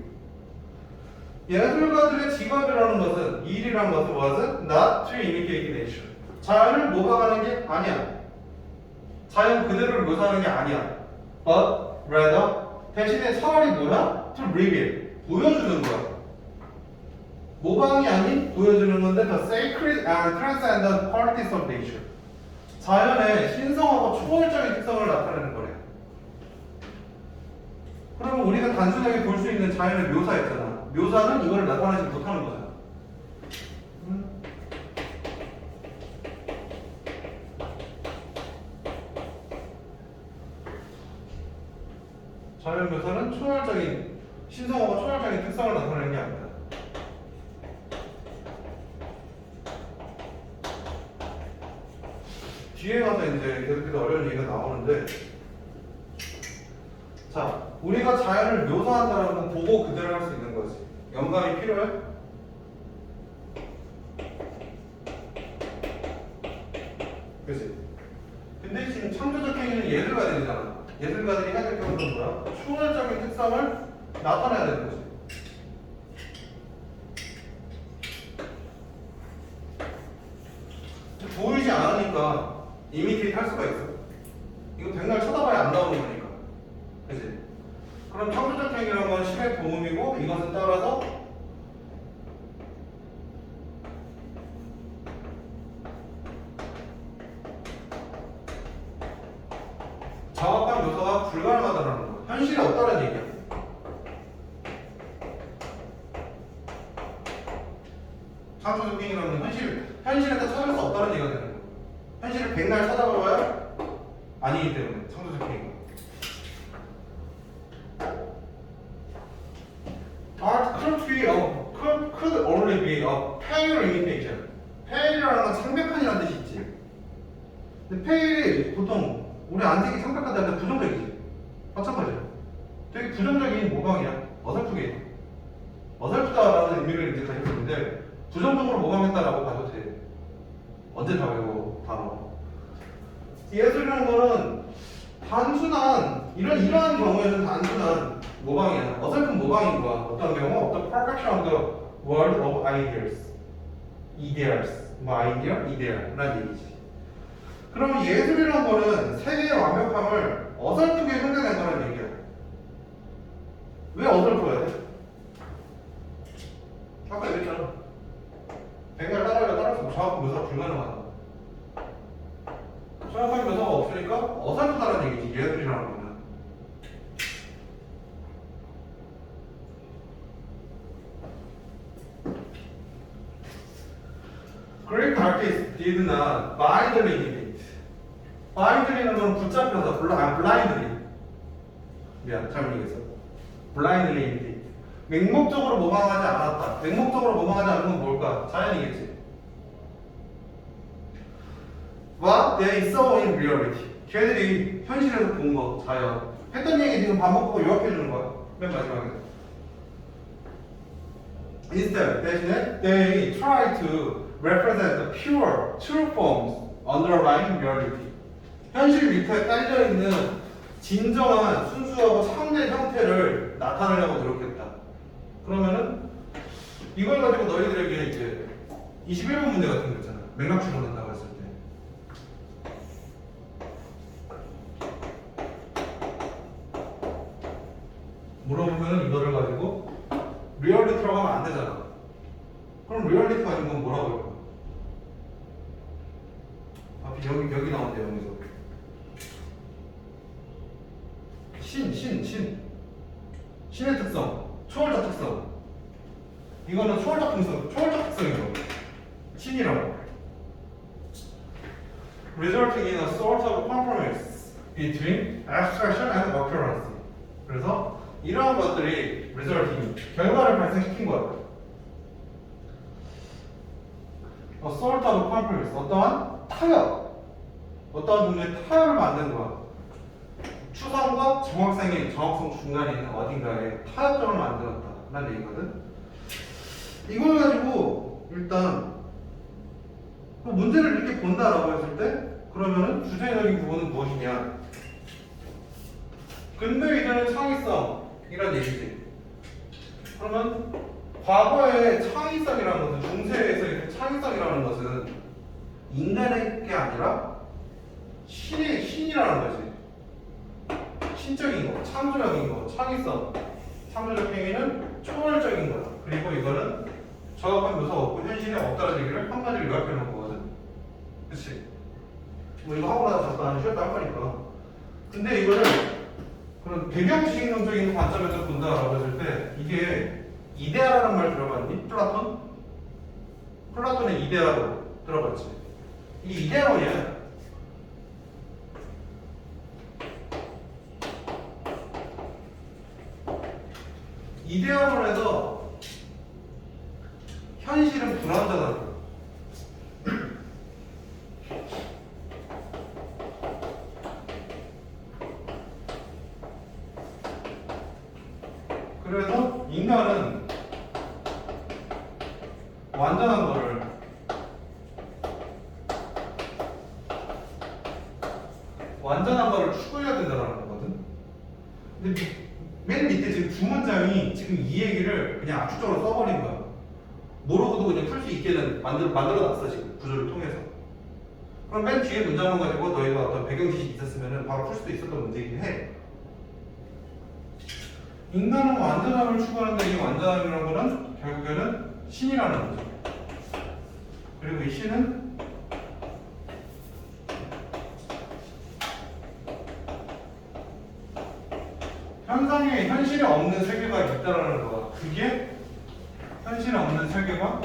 예술가들의 직업이라는 것은, 일이라는 것은 was not to imitate nature. 자연을 모방하는 게 아니야. 자연 그대로를 묘사하는 게 아니야. But rather 대신에 차라리 뭐야? To reveal. 보여주는 거야. 모방이 아닌 보여주는 건데 the sacred and transcendent qualities of nature. 자연의 신성하고 초월적인 특성을 나타내는 거래. 그러면 우리가 단순하게 볼 수 있는 자연을 묘사했잖아. 묘사는 이걸 나타내지 못하는 거잖아. 자연 묘사는 초월적인 신성하고 초월적인 특성을 나타내는 게 아니다. 뒤에 가서 이제 계속해서 어려운 얘기가 나오는데, 자, 우리가 자연을 묘사한다는 건 보고 그대로 할 수 있는 거지. 영감이 필요해? 그치? 근데 지금 창조적 행위는 예술가들이잖아. 예술가들이 해야 될 경우는 뭐야? 초월적인 특성을 나타내야 되는 거지. 보이지 않으니까 이미테이트 할 수가 있어. 이거 백날 쳐다봐야 안 나오는 거니까. 그치? 그럼 창조적 행위라는 건 신의 도움이고, 이것은 따라서 정확한 묘사가 불가능하다는 거. 현실에 없다는 얘기야. 창조적 행위라는 건 현실에서 찾을 수 없다는 얘기가 되는 거야. 현실을 백날 찾아봐야 아니기 때문에 창조적 행위가. Art could only be a pale imitation. pale이라는 건 창백한이라는 뜻이 있지. 근데 pale이 보통 우리 안색이 창백하다 할 때 부정적이지. 마찬가지야. 되게 부정적인 모방이야. 어설프게. 어설프다라는 의미를 이제 가지고 있는데 부정적으로 모방했다라고 봐도 돼. 언제 다 외워 단어. 예술이라는 거는 단순한 이러한 경우에는 단순한 모방이야. 어설픈 모방인 거야. 어떤 경우? The perfection of the world of ideas. ideas. 뭐 아이디어? 이데아라는 얘기지. 그러면 예술이라는 거는 세계의 완벽함을 어설프게 흉내낸다는 얘기야. 왜 어설퍼야 돼? 정확한 묘사가 불가능하다. 정확한 묘사가 없으니까 어설프다는 얘기지. 예술이라는 거는. Greek artists did not blindly imitate. blindly는 건 붙잡혀서 blindly. 미안, 잘못 얘기했어. blindly imitate. 맹목적으로 모방하지 않았다. 맹목적으로 모방하지 않는 건 뭘까? 자연이겠지. What they saw in reality. 걔들이 현실에서 본 거, 자연. 했던 얘기 지금 반복하고 요약해 주는 거야. 맨 마지막에. Instead, 대신에 they try to represent the pure, true forms underlying reality. 현실 밑에 깔려 있는 진정한 순수하고 참된 형태를 나타내려고 노력했다. 그러면은 이걸 가지고 너희들에게 이제 21번 문제 같은 거 있잖아. 맥락 추론한다고 했을 때. 물어보면 이거를 가지고 리얼리티라고 하면 안 되잖아. 그럼 리얼리티 가진 건 뭐라고 할까? 앞이 여기 나온대 여기서. 신의 특성, 초월적 특성. 이거는 초월적 특성이라고. 신이라고. Resulting in a sort of compromise between abstraction and occurrence. 그래서 이러한 것들이 resulting, 결과를 발생시킨 거야. A sort of compromise, 어떠한 타협, 어떠한 종류의 타협을 만든 거야. 추상과 정확성 중간에 있는 어딘가에 타협점을 만들었다라는 얘기거든. 이걸 가지고 일단 문제를 이렇게 본다라고 했을 때 그러면은 주제적인 부분은 무엇이냐? 근대 이전의 창의성이란 얘기지. 그러면 과거의 창의성이라는 것은 중세에서의 창의성이라는 것은 인간의 게 아니라 신이라는 거지. 신적인 거, 창조적인 거, 창의성, 창조적 행위는 초월적인 거다. 그리고 이거는 정확한 묘사가 없고 현실에 없다는 얘기를 한 가지로 요약해 놓은 거거든. 그치? 뭐 이거 하고 나서 잠깐 쉬었다 할 거니까. 근데 이거를 그런 배경지식론적인 관점에서 본다라고 했을 때 이게 이데아라는 말 들어봤니? 플라톤? 플라톤의 이데아로 들어봤지? 이 이데아론이야. 이데아론에서 현실은 불완전하다. 그래서 인간은 완전한 거를 추구해야 된다는 거거든. 근데 맨 밑에 지금 두 문장이 지금 이 얘기를 그냥 압축적으로 써버린 거야. 모르고도 그냥 풀 수 있게는 만들어놨어 지금 구조를 통해서. 그럼 맨 뒤에 문장만 가지고 너희가 어떤 배경 지식이 있었으면 바로 풀 수도 있었던 문제이긴 해. 인간은 완전함을 추구하는데 이 완전함이라는 거는 결국에는 신이라는 거죠. 그리고 이 신은 현실에 없는 세계가 있다라는 거야. 그게 현실에 없는 세계가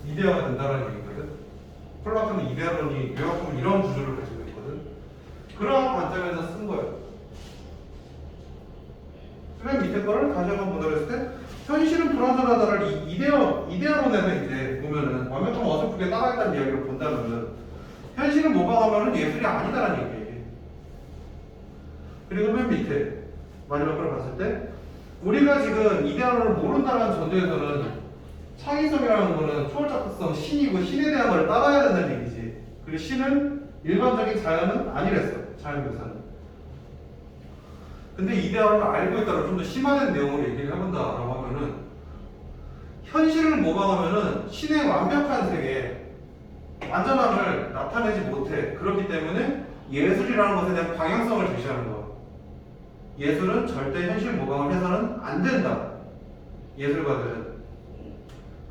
이데아가 된다는 얘기거든. 플라톤은 이데아론이 요약하면 이런 구조를 가지고 있거든. 그러한 관점에서 쓴 거예요. 맨 밑에 거를 다시 한번 보도록 했을 때 현실은 불완전하다를 이데아론에서 이제 보면은 완벽한 어설프게 따라했다는 이야기를 본다면은 현실을 모방하면은 예술이 아니다라는 얘기예요. 그리고 맨 밑에 마지막 걸 봤을 때 우리가 지금 이데아론을 모른다는 전제에서는 창의성이라는 거는 초월적 특성, 신이고 신에 대한 걸 따라야 된다는 얘기지. 그리고 신은 일반적인 자연은 아니랬어. 자연 묘사는. 근데 이데아론을 알고 있다고 좀 더 심화된 내용으로 얘기를 해본다라고 하면은 현실을 모방하면은 신의 완벽한 세계, 완전함을 나타내지 못해. 그렇기 때문에 예술이라는 것에 대한 방향성을 제시하는 거. 예술은 절대 현실 모방을 해서는 안 된다. 예술가들은.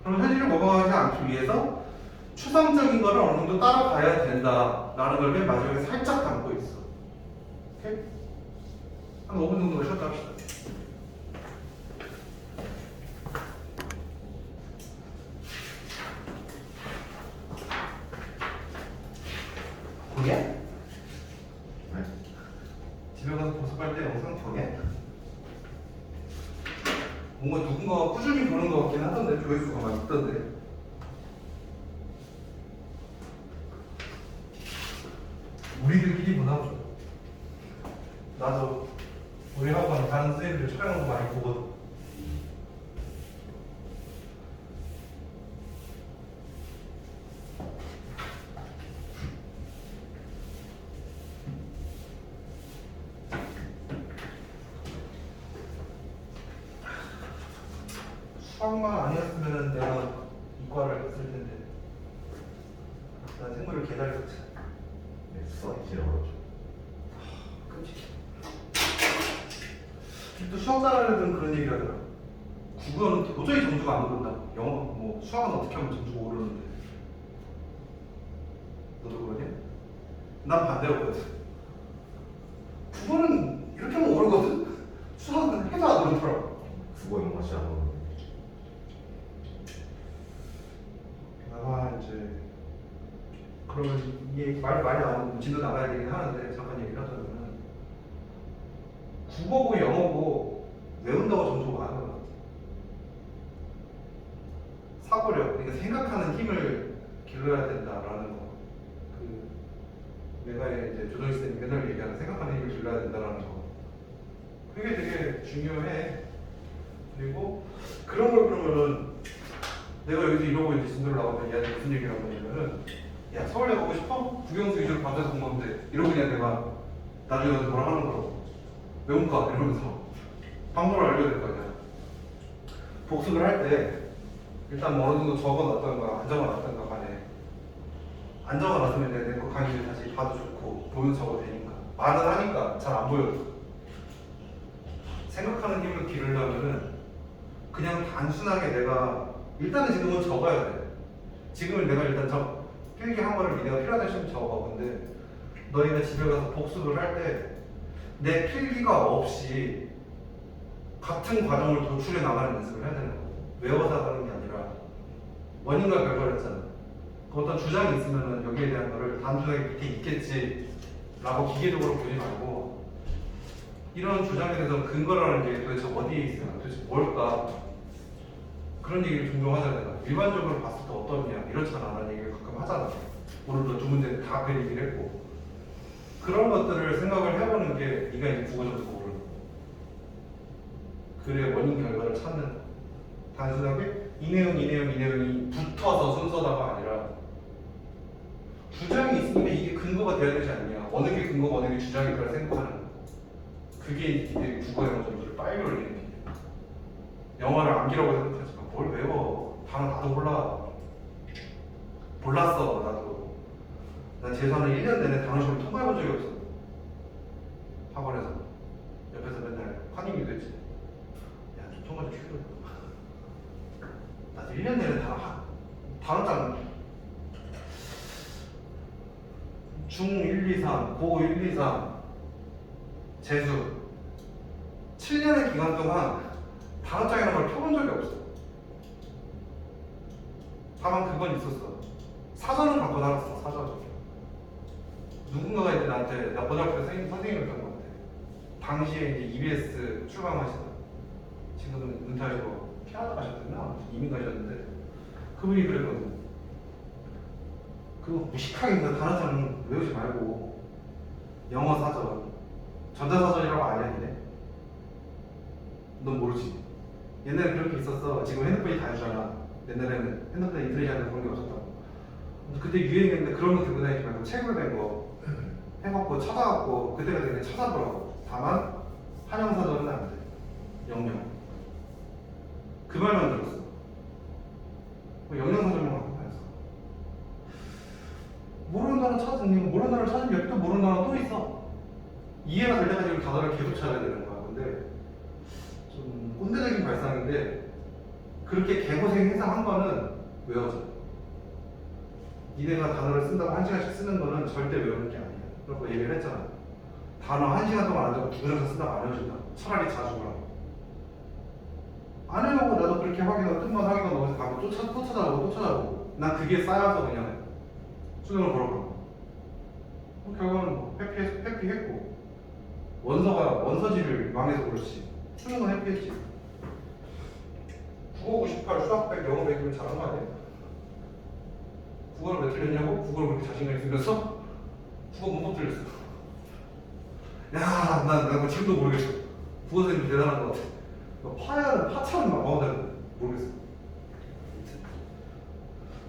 그럼 현실을 넘어가지 않기 위해서 추상적인 거를 어느 정도 따라가야 된다라는 걸 맨 마지막에 살짝 담고 있어. 오케이? 한 5분 정도 쉬었다 합시다. 보냐? 네? 집에 가서 보석할 때 영상 보냐? 뭔가 누군가가 꾸준히 보는 것 같긴 하던데 조회수가 많이 있던데. 우리들끼리 보나 보죠. 나도 우리 학원 다른 선생님들 촬영한 거 많이 보거든. 수학만 아니었으면 내가 이과를 했을 텐데 난 생물을 개다렸지. 네, 수학이 제일 어렵죠. 그렇지. 또 수학 잘하는 애들은 그런 얘기 하더라. 국어는 도저히 점수가 안 오른다. 영어, 뭐 수학은 어떻게 하면 점수가 오르는데. 너도 그러냐? 난 반대였거든. 국어는 이렇게 하면 오르거든. 수학은 해도 안 오르더라고. 국어 영어시 안 오는데. 아 이제 그러면 이게 말이 나오는 진도 나가야 되긴 하는데 잠깐 얘기를 하자면 국어고 영어고 외운다고 점수가 많은 것 같아. 사고력, 그러니까 생각하는 힘을 길러야 된다라는 거. 그 내가 이제 조정희 쌤이 맨날 얘기하는 생각하는 힘을 길러야 된다라는 거. 그게 되게 중요해. 그리고 그런 걸 그러면은 내가 여기서 이러고 이제 진도를 나가면 얘한테 무슨 얘기를 하고 있냐면은 야 서울대 가고 싶어? 국영수 위주로 밤새서 공부하면 돼. 이러고 그냥 내가 나중에 가서 뭐라 하는 거라고. 외운과 이러면서 방법을 알려야 될 거 아니야. 복습을 할 때 일단 뭐 어느 정도 적어놨던가 안 적어놨던가 간에 안 적어놨으면 내 거 강의를 다시 봐도 좋고 보면 적어도 되니까 말은 하니까 잘 안 보여도 생각하는 힘을 기르려면은 그냥 단순하게 내가 일단은 지금은 적어야 돼. 지금은 내가 일단 필기 한 거를 내가 필요하다 싶으면 적어. 근데 너희가 집에 가서 복습을 할 때 내 필기가 없이 같은 과정을 도출해 나가는 연습을 해야 되는 거고 외워서 하는 게 아니라 원인과 결과를 했잖아. 그 어떤 주장이 있으면은 여기에 대한 거를 단순하게 밑에 있겠지 라고 기계적으로 보지 말고 이런 주장에 대해서 근거라는 게 도대체 어디에 있으나 도대체 뭘까 그런 얘기를 종종 하잖아요. 일반적으로 봤을 때 어떠냐 이렇잖아 라는 얘기를 가끔 하잖아. 오늘도 두 문제 다 그 얘기를 했고 그런 것들을 생각을 해보는 게 네가 이제 국어 점수가 오르는 거야. 글의 원인 결과를 찾는 거. 단순하게 이 내용이 붙어서 순서다가 아니라 주장이 있으면 이게 근거가 돼야 되지 않냐. 어느 게 근거가 어느 게 주장일까를 생각하는 거. 그게 이제 국어 영어 점수를 빨리 올리는 게 영어를 암기라고 생각하지 마. 뭘 외워. 단어 나도 몰랐어 나도. 난 재수하는 1년 내내 단어 시험 통과해본 적이 없어. 학원에서 옆에서 맨날 환희기도 했지. 야, 좀 통과 좀 시켜줘. 나도 1년 내내 단어장 중 1, 2, 3, 고 1, 2, 3 재수 7년의 기간 동안 단어장이라는 걸 펴본 적이 없어. 다만 그건 있었어. 사전을 갖고 나갔어. 사전. 누군가가 이제 나한테 나 고등학교 때 선생님이었던 것 같아. 당시에 이제 EBS 출강하시던 지금은 은퇴하고 캐나다 가셨나 이민 가셨는데 그분이 그랬거든. 그거 무식하게 그 단어장 외우지 말고 영어 사전, 전자사전이라고 아냐 니네? 넌 모르지? 옛날에 그렇게 있었어. 지금 핸드폰이 다 해주잖아. 옛날에는 핸드폰에 인터넷이라는 그런 게 없었다고. 그때 유행했는데 그런 거 들고 다니지 말고 책을 낸거 해갖고 찾아갖고 그때가 되게 찾아보라고. 다만 한영사전은 안 돼. 영영. 그 말만 들었어. 영영사전만 갖고 다녔어. 모르는 단어를 찾으면 옆에 또 모르는 단어 또 있어. 이해가 될 때까지 그 단어를 계속 찾아야 되는 거야. 근데 좀 꼰대적인 발상인데 그렇게 개고생해서 한 거는 외워져. 니네가 단어를 쓴다고 1시간씩 쓰는 거는 절대 외우는 게 아니야. 그렇고 얘기를 했잖아. 단어 1시간 동안 안 적고 2문장 쓴다고 안 외워진다. 차라리 자주 보라고. 안 해보고 나도 그렇게 확인하고 뜻만 확인하고 어디서 가고 또 찾아보고 난 그게 쌓여서 그냥 수능을 보러 결과는 뭐 회피했고 원서지를 망해서 그렇지 수능은 회피했지. 국어 98, 수학 100, 영어 100이면 잘한 거 아니야? 국어를 왜 틀렸냐고? 국어를 그렇게 자신감 있으면서 국어 문법 틀렸어. 야, 난 지금도 모르겠어. 국어 선생님 대단한 것 같아. 파차는 막 나오는데 모르겠어.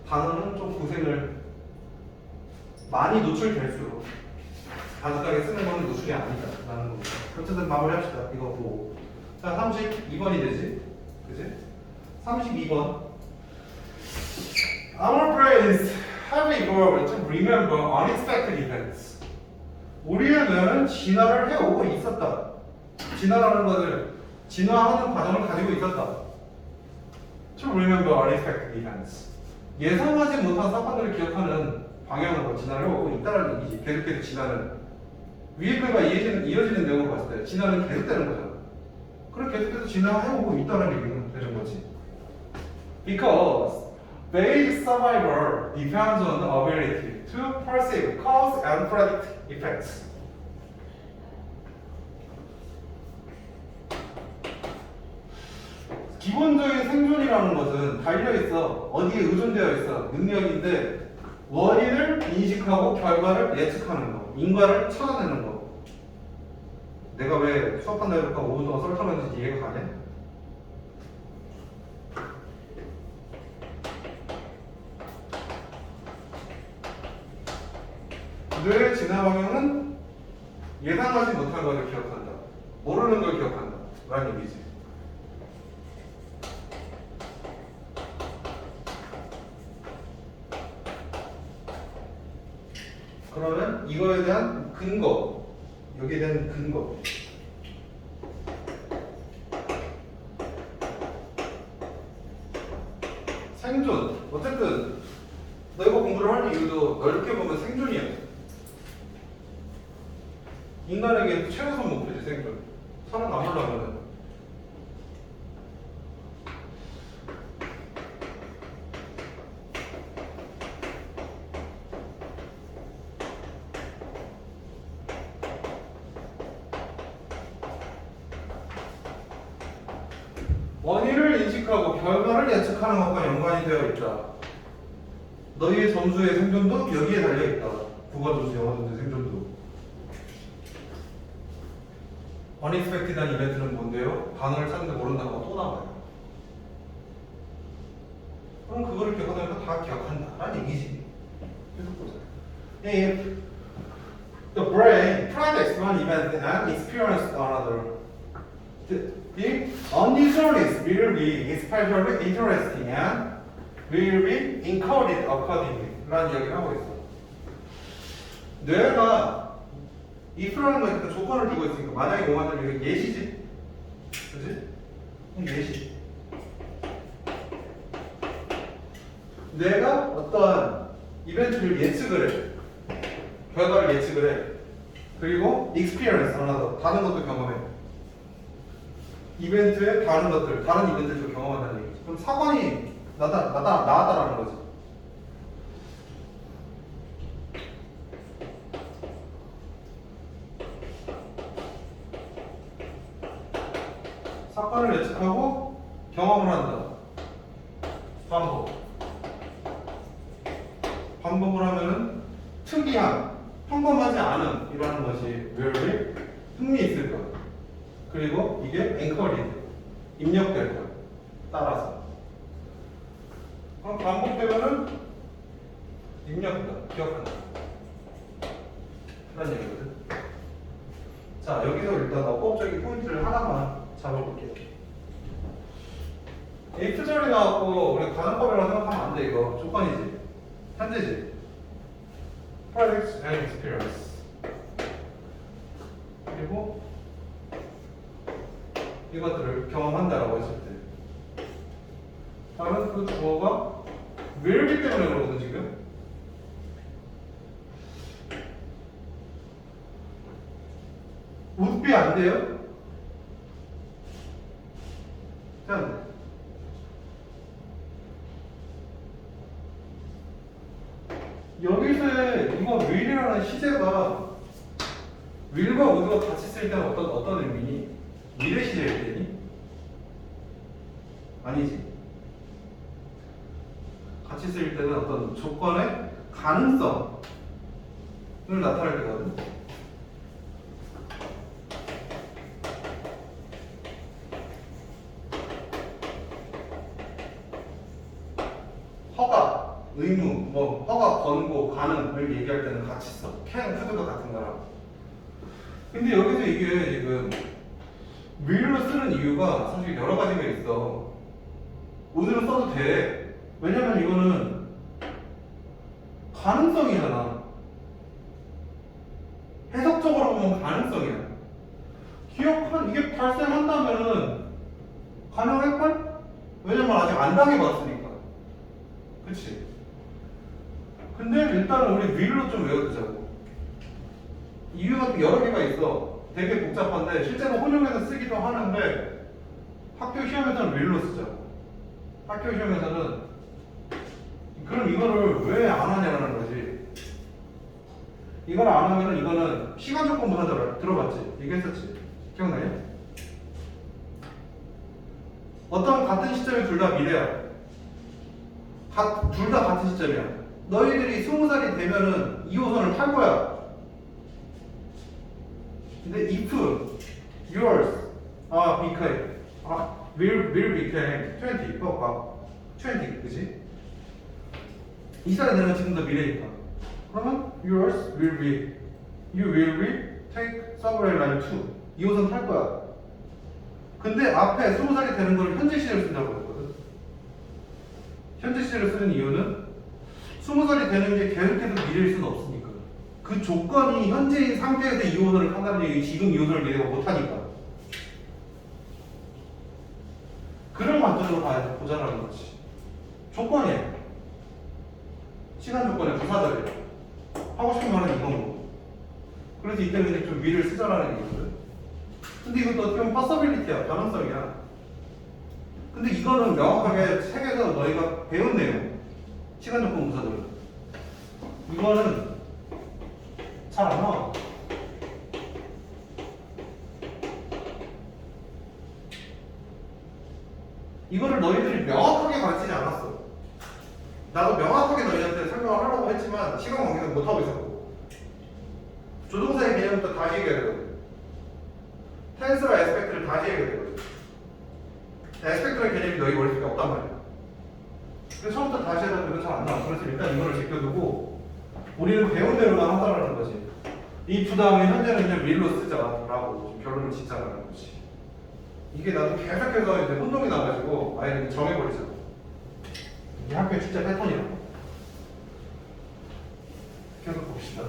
단어는 좀 고생을 많이 노출될수록 다득하게 쓰는 건 노출이 아니다 라는 겁니다. 어쨌든 마무리합시다. 이거 보고. 자, 32번이 되지? 그지? 32번. Our brains have evolved to remember unexpected events. 우리의 뇌는 진화를 해오고 있었다. 진화라는 것을 진화하는 과정을 가지고 있었다. To remember unexpected events. 예상하지 못한 사건들을 기억하는 방향으로 진화를 해오고 있다는 얘기지. 계속해서 진화는 위에 글과 이어지는 내용을 봤을 때 진화는 계속되는 거잖아. 그럼 계속해서 진화해오고 있다는 얘기는 되는 거지. Because Bayes' survival depends on the ability to perceive cause and predict effects. 기본적인 생존이라는 것은 달려있어. 어디에 의존되어 있어. 능력인데 원인을 인식하고 결과를 예측하는 거. 인과를 찾아내는 거. 내가 왜 수업한다 해볼까 5분 동안 썰 털었는지 이해가 가냐? 뇌의 진화 방향은 예상하지 못한 것을 기억한다. 모르는 걸 기억한다. 라는 얘기지. 그러면 이거에 대한 근거, 여기에 대한 근거. 생존. 어쨌든 너 이거 공부를 할 이유도 넓게 보면 생존이야. 인간에게 최우선 목표지 생존. 살아남으려면 원인을 인식하고 결과를 예측하는 것과 연관이 되어 있다. 너희의 점수의 생존도 여기에 달려있다. 국어 점수, 영어 점수 생존도. unexpected한 이벤트는 뭔데요? 단어를 찾는데 모른다고 또 나와요. 그럼 그거를 기억하다니까 다 기억한다라는 얘기지. 계속 보자. If the brain predicts one event and experiences another, the unusual will be especially interesting and will be encoded accordingly 라는 이야기를 하고 있어. 뇌가 if라는 거 일단 조건을 주고 있으니까 만약에 뭐 만들면 이거 예시지? 그치? 예시. 뇌가 어떠한 이벤트를 예측을 해. 결과를 예측을 해. 그리고 experience 하나 다른 것도 경험해. 이벤트의 다른 것들, 다른 이벤트를 경험한다는 얘기지. 그럼 사건이 나왔다라는 거지. 사건을 예측하고 경험을 한다. 반복을 하면은 특이한, 평범하지 않음이라는 것이 very 흥미있을 것. 그리고 이게 앵커리드, 입력될 것. 따라서. 그럼 반복되면은 입력한다, 기억한다. 그런 얘기거든. 자, 여기서 일단 어법적인 포인트를 하나만 잡아볼게요. if절이 나왔고 우리 가정법이라고 생각하면 안 돼. 이거 조건이지, 현재지. Products and experience. 그리고 이것들을 경험한다라고 했을 때 다른 그 주어가 will이기 때문에 그러거든 지금. would be 안 돼요? 자, 여기서의 이거 will이라는 시제가 will과 would가 같이 쓸 때는 어떤 의미니? 미래 시제일 때니? 아니지. 같이 쓸 때는 어떤 조건의 가능성을 나타낼 때거든. 허가, 의무, 뭐 허가, 권고, 가능을 얘기할 때는 같이 써. can, could가 같은 거랑. 근데 여기서 이게 지금 will로 쓰는 이유가 사실 여러 가지가 있어. would로 써도 돼. 왜냐면 이거는 가능성이잖아. 해석적으로 보면 가능성이야. 이게 발생한다면은 가능할걸? 왜냐면 아직 안 당해봤으니까. 그치? 근데 일단은 우리 will로 좀 외워두자고. 이유가 또 여러 개가 있어. 되게 복잡한데 실제로 혼용해서 쓰기도 하는데 학교 시험에서는 will로 쓰자고. 학교 시험에서는 그럼 이거를 왜 안 하냐는 거지. 이걸 안 하면은 이거는 시간 조건부터 들어봤지? 얘기했었지? 기억나요? 어떤 같은 시점에 둘 다 미래야. 둘 다 같은 시점이야. 너희들이 20살이 되면은 2호선을 탈 거야. 근데 if yours will become 20, 20, 그지? 2살이 되면 지금 더 미래니까. 그러면 yours will be, you will be take subway line 2. 2호선 탈 거야. 근데 앞에 20살이 되는 걸 현재 시제로 쓴다고 했거든. 현재 시제로 쓰는 이유는 20살이 되는 게 계속해서 미래일 수는 없으니까. 그 조건이 현재인 상태에서 2호선을 탄다는 얘기, 지금 2호선을 미래가 못하니까. 그런 관점으로 보자라는 거지. 조건이에요. 시간 조건의 부사절이에요. 하고 싶은 말은 이건 거. 그래서 이때는 좀 위를 쓰자라는 얘기거든. 근데 이것도 어떻게 보면 possibility야, 가능성이야. 근데 이거는 명확하게 책에서 너희가 배운 내용, 시간 조건 부사절. 이거는 잘 안 나와. 이거를 너희들이 명확하게 가르치지 않았어. 나도 명확하게 너희한테 설명을 하려고 했지만 시간 관계는 못하고 있었고. 조동사의 개념부터 다시 얘기해야 되거든. 텐스와 에스펙트를 다시 얘기해야 되거든. 에스펙트의 개념이 너희 머릿속에 없단 말이야. 그래서 처음부터 다시 하다 보면 잘 안 나와. 그래서 일단 이거를 제껴두고 우리는 배운 대로만 하자라는 거지. if 다음에 현재는 그냥 will로 쓰자라고 결론을 짓자라는 거지. 이게 나도 계속해서 이제 혼동이 나가지고 아예 정해버리자. 이게 학교의 출제 패턴이라고. 계속 봅시다.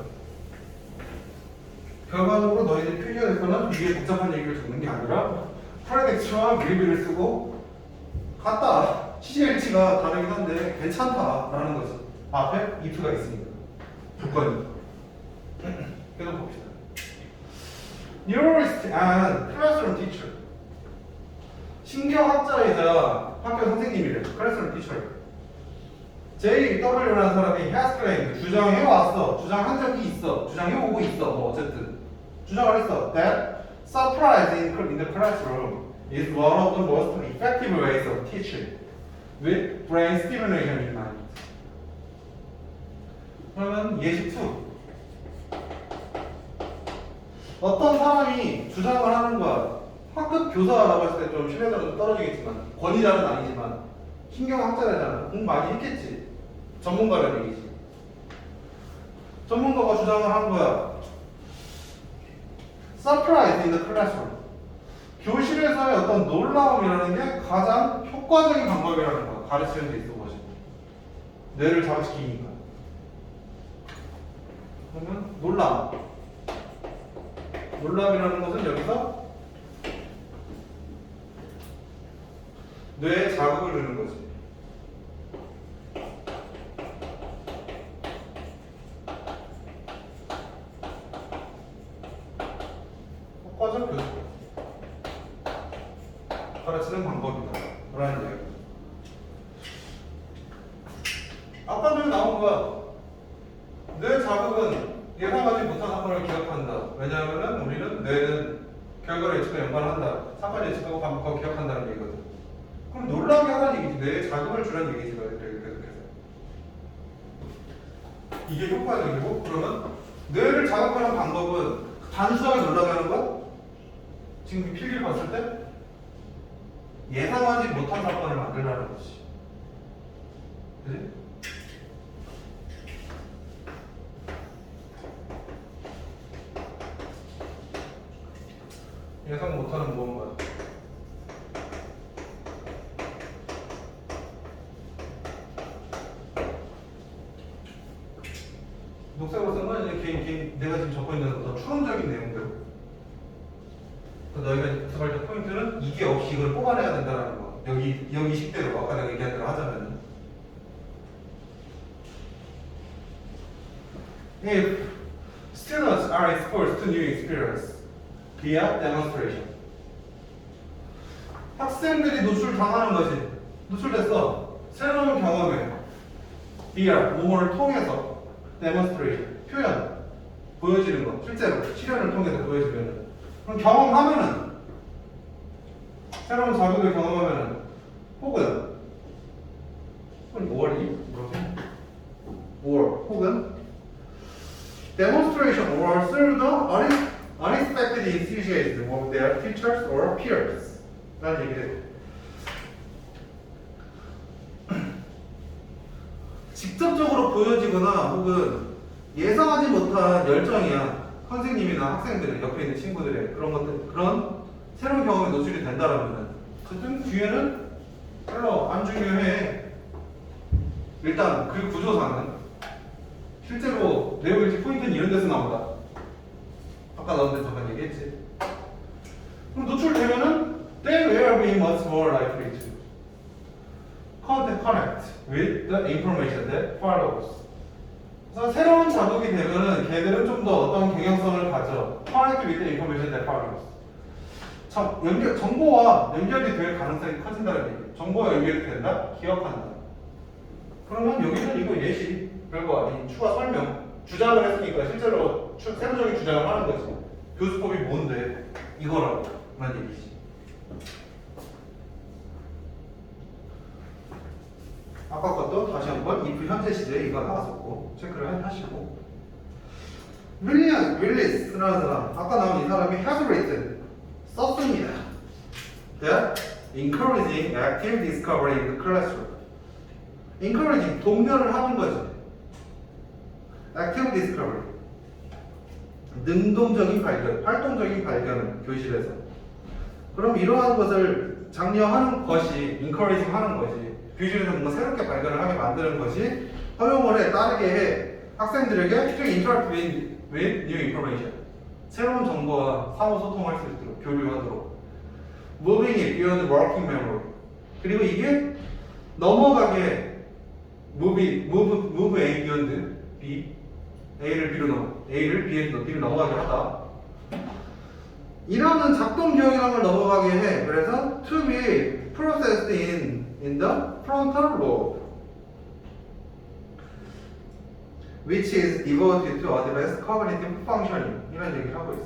결과적으로 너희들이 표시가 될 거는 위에 복잡한 얘기를 적는 게 아니라 프레딕츠와 밀비를 쓰고 같다. 시제일치가 다르긴 한데 괜찮다라는 거지. 앞에 if가 있으니까. 조건이. 계속 봅시다. Neurologist and classroom teacher. 신경학자이자 학교 선생님이래. classroom teacher. JW라는 사람이 has claimed, 주장해왔어. 주장한 적이 있어. 주장해오고 있어. 뭐 어쨌든. 주장을 했어. That surprise in the classroom is one of the most effective ways of teaching with brain stimulation in mind. 그러면 예시 2. 어떤 사람이 주장을 하는 거야. 학급 교사라고 했을 때 좀 신뢰도가 좀 떨어지겠지만 권위자는 아니지만 신경학자잖아. 공부 많이 했겠지. 전문가라는 얘기지. 전문가가 주장을 한 거야. Surprise in the classroom. 교실에서의 어떤 놀라움이라는 게 가장 효과적인 방법이라는 거야. 가르치는 데 있어가지고. 뇌를 자극시키니까. 그러면 놀람. 놀람이라는 것은 여기서 뇌에 자극을 주는 거지. 효과적 교수 가르치는 방법이다 라는 이야기. 아까 전에 나온 거야. 뇌 자극은 예상하지 못한 사건을 기억한다. 왜냐하면 우리는 뇌는 결과를 예측과 연관한다. 사건을 예측하고 반복하고 기억한다는 얘기거든. 그럼 놀라게 하라는 얘기지. 뇌에 자극을 주라는 얘기지. 계속해서. 이게 효과적이고, 그러면 뇌를 자극하는 방법은 단순하게 놀라게 하는 거야? 지금 필기를 봤을 때 예상하지 못한 사건을 만들라는 거지. 그지? 예상 못하는 무언가. 녹색으로 쓴 건 이제 개인 내가 지금 적고 있는 어떤 추론적인 내용들. 너희가 복습할 때 포인트는 이게 없이 이걸 뽑아내야 된다는 거. 여기 식대로 아까 내가 얘기한 대로 하자면은. If students are exposed to new experience via demonstration. 학생들이 노출당하는 것이 노출됐어. 새로운 경험에 via 뭐뭐를 통해서 demonstration 표현 보여지는 거 실제로 실현을 통해서 보여지면은 그럼 경험하면은 새로운 자극을 경험하면은 혹은 or이 뭐지? or 혹은 demonstration or through the unexpected enthusiasm of their teachers or peers 라는 얘기를 직접적으로 보여지거나 혹은 예상하지 못한 열정이야 선생님이나 학생들 옆에 있는 친구들의 그런 것들 그런 새로운 경험에 노출이 된다라면은 어쨌든 뒤에는 별로 안 중요해. 일단 그 구조상은 실제로 내용일지 포인트는 이런 데서 나온다. 아까 나온 데 잠깐 얘기했지. 그럼 노출되면은 they will be much more likely to connect with the information that follows. 그래서 새로운 자극이 되면은 걔들은 좀 더 어떤 경향성을 가져. connect with the information that follows. 정보와 연결이 될 가능성이 커진다는 얘기. 정보와 연결이 된다? 기억한다. 그러면 여기는 이거 예시 별거 아닌 추가 설명 주장을 했으니까 실제로 세부적인 주장을 하는 거지. 교수법이 뭔데 이거라고 라는 얘기지. 아까 것도 다시 한번 if 현재 시제 이거 나왔었고 체크를 하시고 윌리스라는 사람 아까 나온 이 사람이 has written 썼습니다. that encouraging active discovery in the classroom. encouraging 독려를 하는 거죠. active discovery 능동적인 발견, 활동적인 발견 교실에서. 그럼 이러한 것을 장려하는 것이 encouraging 하는 것이 교실에서 뭔가 새롭게 발견을 하게 만드는 것이 허용을 해 따르게 해 학생들에게 to interact with new information 새로운 정보와 상호 소통할 수 있도록 교류하도록 moving it beyond working memory 그리고 이게 넘어가게 move A beyond B A를 B로 넘어가게 하다 이러는 작동 기억이라는 걸 넘어가게 해 그래서 to be processed in the frontal lobe which is devoted to advanced cognitive functioning 이런 얘기를 하고 있어.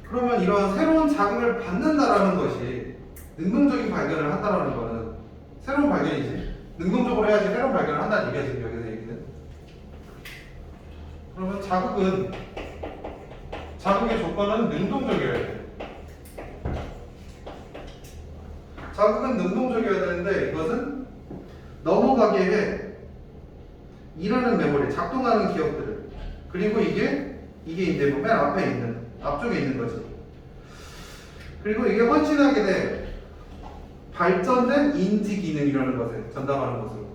그러면 이런 새로운 자극을 받는다라는 것이 능동적인 발견을 한다라는 거는 새로운 발견이지. 능동적으로 해야지 새로운 발견을 한다는 얘기야 지금 여기서 얘기는. 그러면 자극의 조건은 능동적이어야 돼. 자극은 능동적이어야 되는데 이것은 넘어가게 해. 일하는 메모리, 작동하는 기억들을. 그리고 이게 이제 맨 앞에 있는, 앞쪽에 있는 거지. 그리고 이게 헌신하게 돼. 발전된 인지 기능이라는 것에 전담하는 것으로.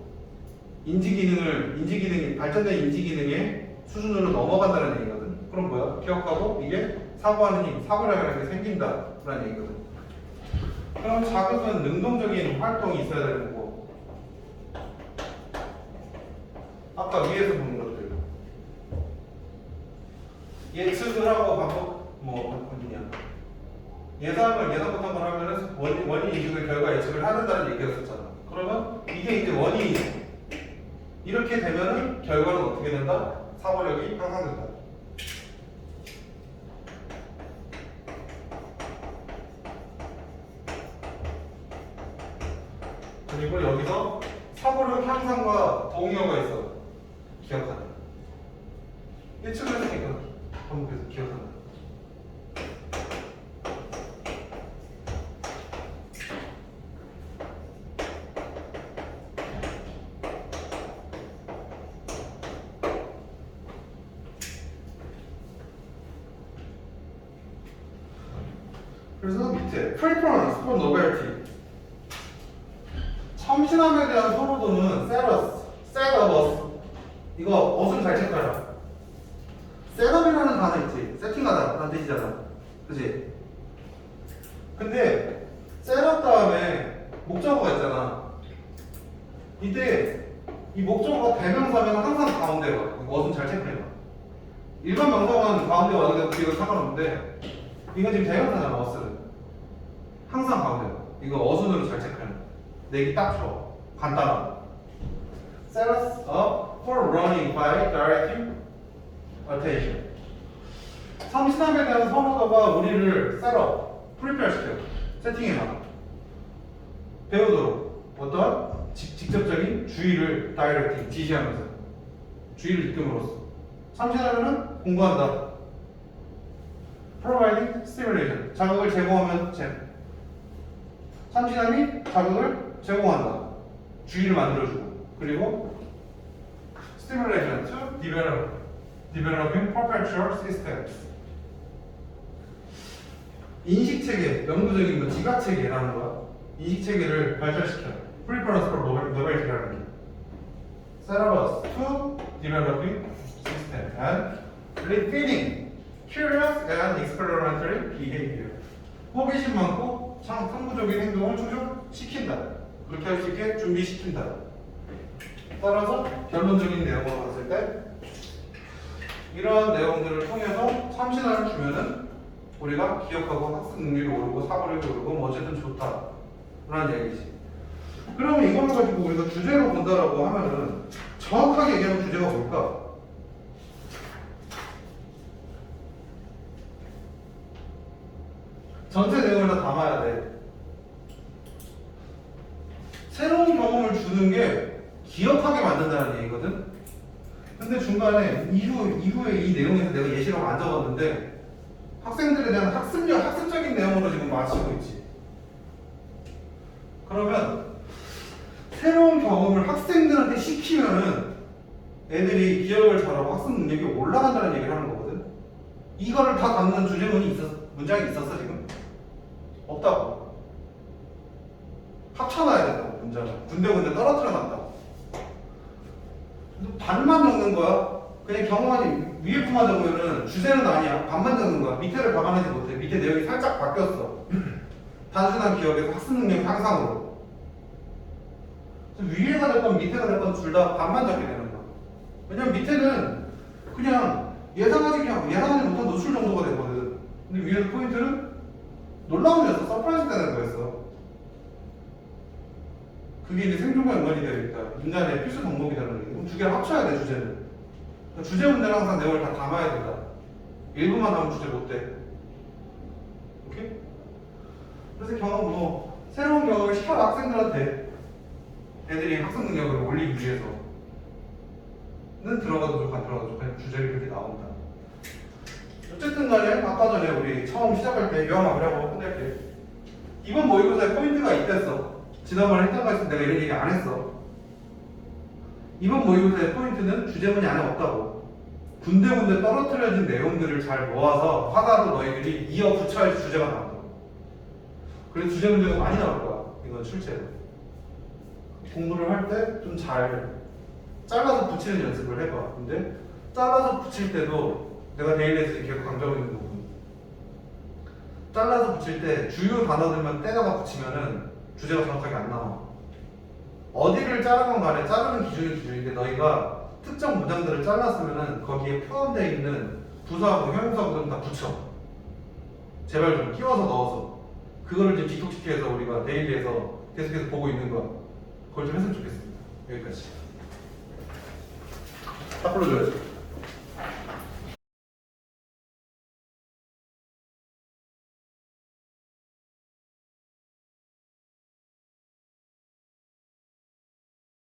발전된 인지 기능의 수준으로 넘어간다는 얘기거든. 그럼 뭐야? 기억하고 이게 사고하는 힘, 사고를 하는 게 생긴다라는 얘기거든. 그럼 자극은 능동적인 활동이 있어야 되는 거고. 아까 위에서 보는 것들 예측을 하고 반복 어디냐 예상을 예상 못한 걸 하면은 원인 이식을 결과 예측을 하는다는 얘기였었잖아. 그러면 이게 이제 원인이 이렇게 되면은 결과는 어떻게 된다? 사고력이 향상된다. 그리고 여기서 사고력 향상과 동의어가 있어. 기억한다. 1층을 했으니까 반복해서 기억한다. 그래서 밑에 preference for novelty 참신함에 대한 선호도는 셋업어스 이거 어순 잘 체크해라. 셋업이라는 단어 있지. 세팅하다 라는 뜻이잖아. 그치? 근데 셋업 다음에 목적어가 있잖아. 이때 이 목적어가 대명사면 항상 가운데 와. 이거 어순 잘 체크해봐. 일반 명사는 가운데 와도 되고 뒤가 상관없는데 이건 지금 대명사잖아. 어스는 항상 가운데 와. 이거 어순으로 잘 체크해. 내기 딱 쳐. 간단하다. Set us up for running by directing attention. 참신함에 대한 선호도가 우리를 set up, prepare 시켜. 세팅해놔. 배우도록 어떤 직접적인 주의를 directing, 지시하면서 주의를 이끌므로써. 참신하면은 공부한다. providing stimulation. 자극을 제공하면 참신함이 자극을 제공한다. 주의를 만들어주고. 그리고 stimulation to developing perpetual systems. 인식체계, 영구적인 거, 지각체계라는 거야. 인식체계를 발달시켜. preference for novelty라는 게. syllabus to developing system and repeating curious and experimentary behavior. 호기심 많고 탐구적인 행동을 충족시킨다. 그렇게 할 수 있게 준비시킨다. 따라서 결론적인 내용을 봤을 때 이러한 내용들을 통해서 참신함을 주면은 우리가 기억하고 학습 능력이 오르고 사고력이 오르고 뭐 어쨌든 좋다라는 얘기지. 그러면 이걸 가지고 우리가 주제로 본다라고 하면은 정확하게 얘기하면 주제가 뭘까? 전체 내용을 다 담아야 돼. 새로운 경험을 주는 게 기억하게 만든다는 얘기거든. 근데 중간에 이후에 이 내용에서 내가 예시를 안 적었는데 학생들에 대한 학습적인 내용으로 지금 마치고 있지. 그러면 새로운 경험을 학생들한테 시키면은 애들이 기억을 잘하고 학습 능력이 올라간다는 얘기를 하는 거거든. 이거를 다 담는 문장이 있었어 지금? 없다고. 합쳐놔야 된다고 문장을. 군데군데 떨어뜨려 놨다고. 반만 적는 거야. 그냥 경험하니 위에만 적으면은 주제는 아니야. 반만 적는 거야. 밑에를 감안하지 못해. 밑에 내용이 살짝 바뀌었어. 단순한 기억에서 학습 능력 향상으로. 위에가 됐건 밑에가 됐건 둘 다 반만 적게 되는 거야. 왜냐면 밑에는 그냥 예상하지 못한 노출 정도가 되거든. 근데 위에서 포인트는 놀라운 녀석, 서프라이즈 되는 거였어. 그게 이제 생존과 연관이 되어 있다. 인간의 필수 덕목이라는 게. 그럼 두 개를 합쳐야 돼, 주제는. 그러니까 주제 문제는 항상 내용을 다 담아야 된다. 일부만 하면 주제 못 돼. 오케이? 그래서 새로운 경험을 시켜라, 학생들한테. 애들이 학습 능력을 올리기 위해서는 들어가도 좋고 안 들어가도 좋고 그냥 주제를 그렇게 나온다. 어쨌든 간에 아까 전에 우리 처음 시작할 때 요한 마무리하고 끝낼게. 이번 모의고사에 포인트가 있댔어. 지난번에 했던 거 있으면 내가 이런 얘기 안 했어. 이번 모의고사의 포인트는 주제문이 안에 없다고. 군데군데 떨어뜨려진 내용들을 잘 모아서 하나로 너희들이 이어 붙여야지 주제가 나온다. 그래서 주제 문제가 많이 나올 거야. 이건 실제로. 공부를 할 때 좀 잘 잘라서 붙이는 연습을 해봐. 근데 잘라서 붙일 때도 내가 데일리에서 계속 강조하고 있는 부분. 잘라서 붙일 때 주요 단어들만 떼다가 붙이면은 주제가 정확하게 안 나와. 어디를 자르건 간에 자르는 기준이 기준인데 너희가 특정 문장들을 잘랐으면은 거기에 포함되어 있는 부사하고 형용사하고는 다 붙여. 제발 좀 끼워서 넣어서 그거를 좀 기톡시켜서 우리가 데일리에서 계속해서 보고 있는 거 그걸 좀 했으면 좋겠습니다. 여기까지. 다 풀어줘야죠.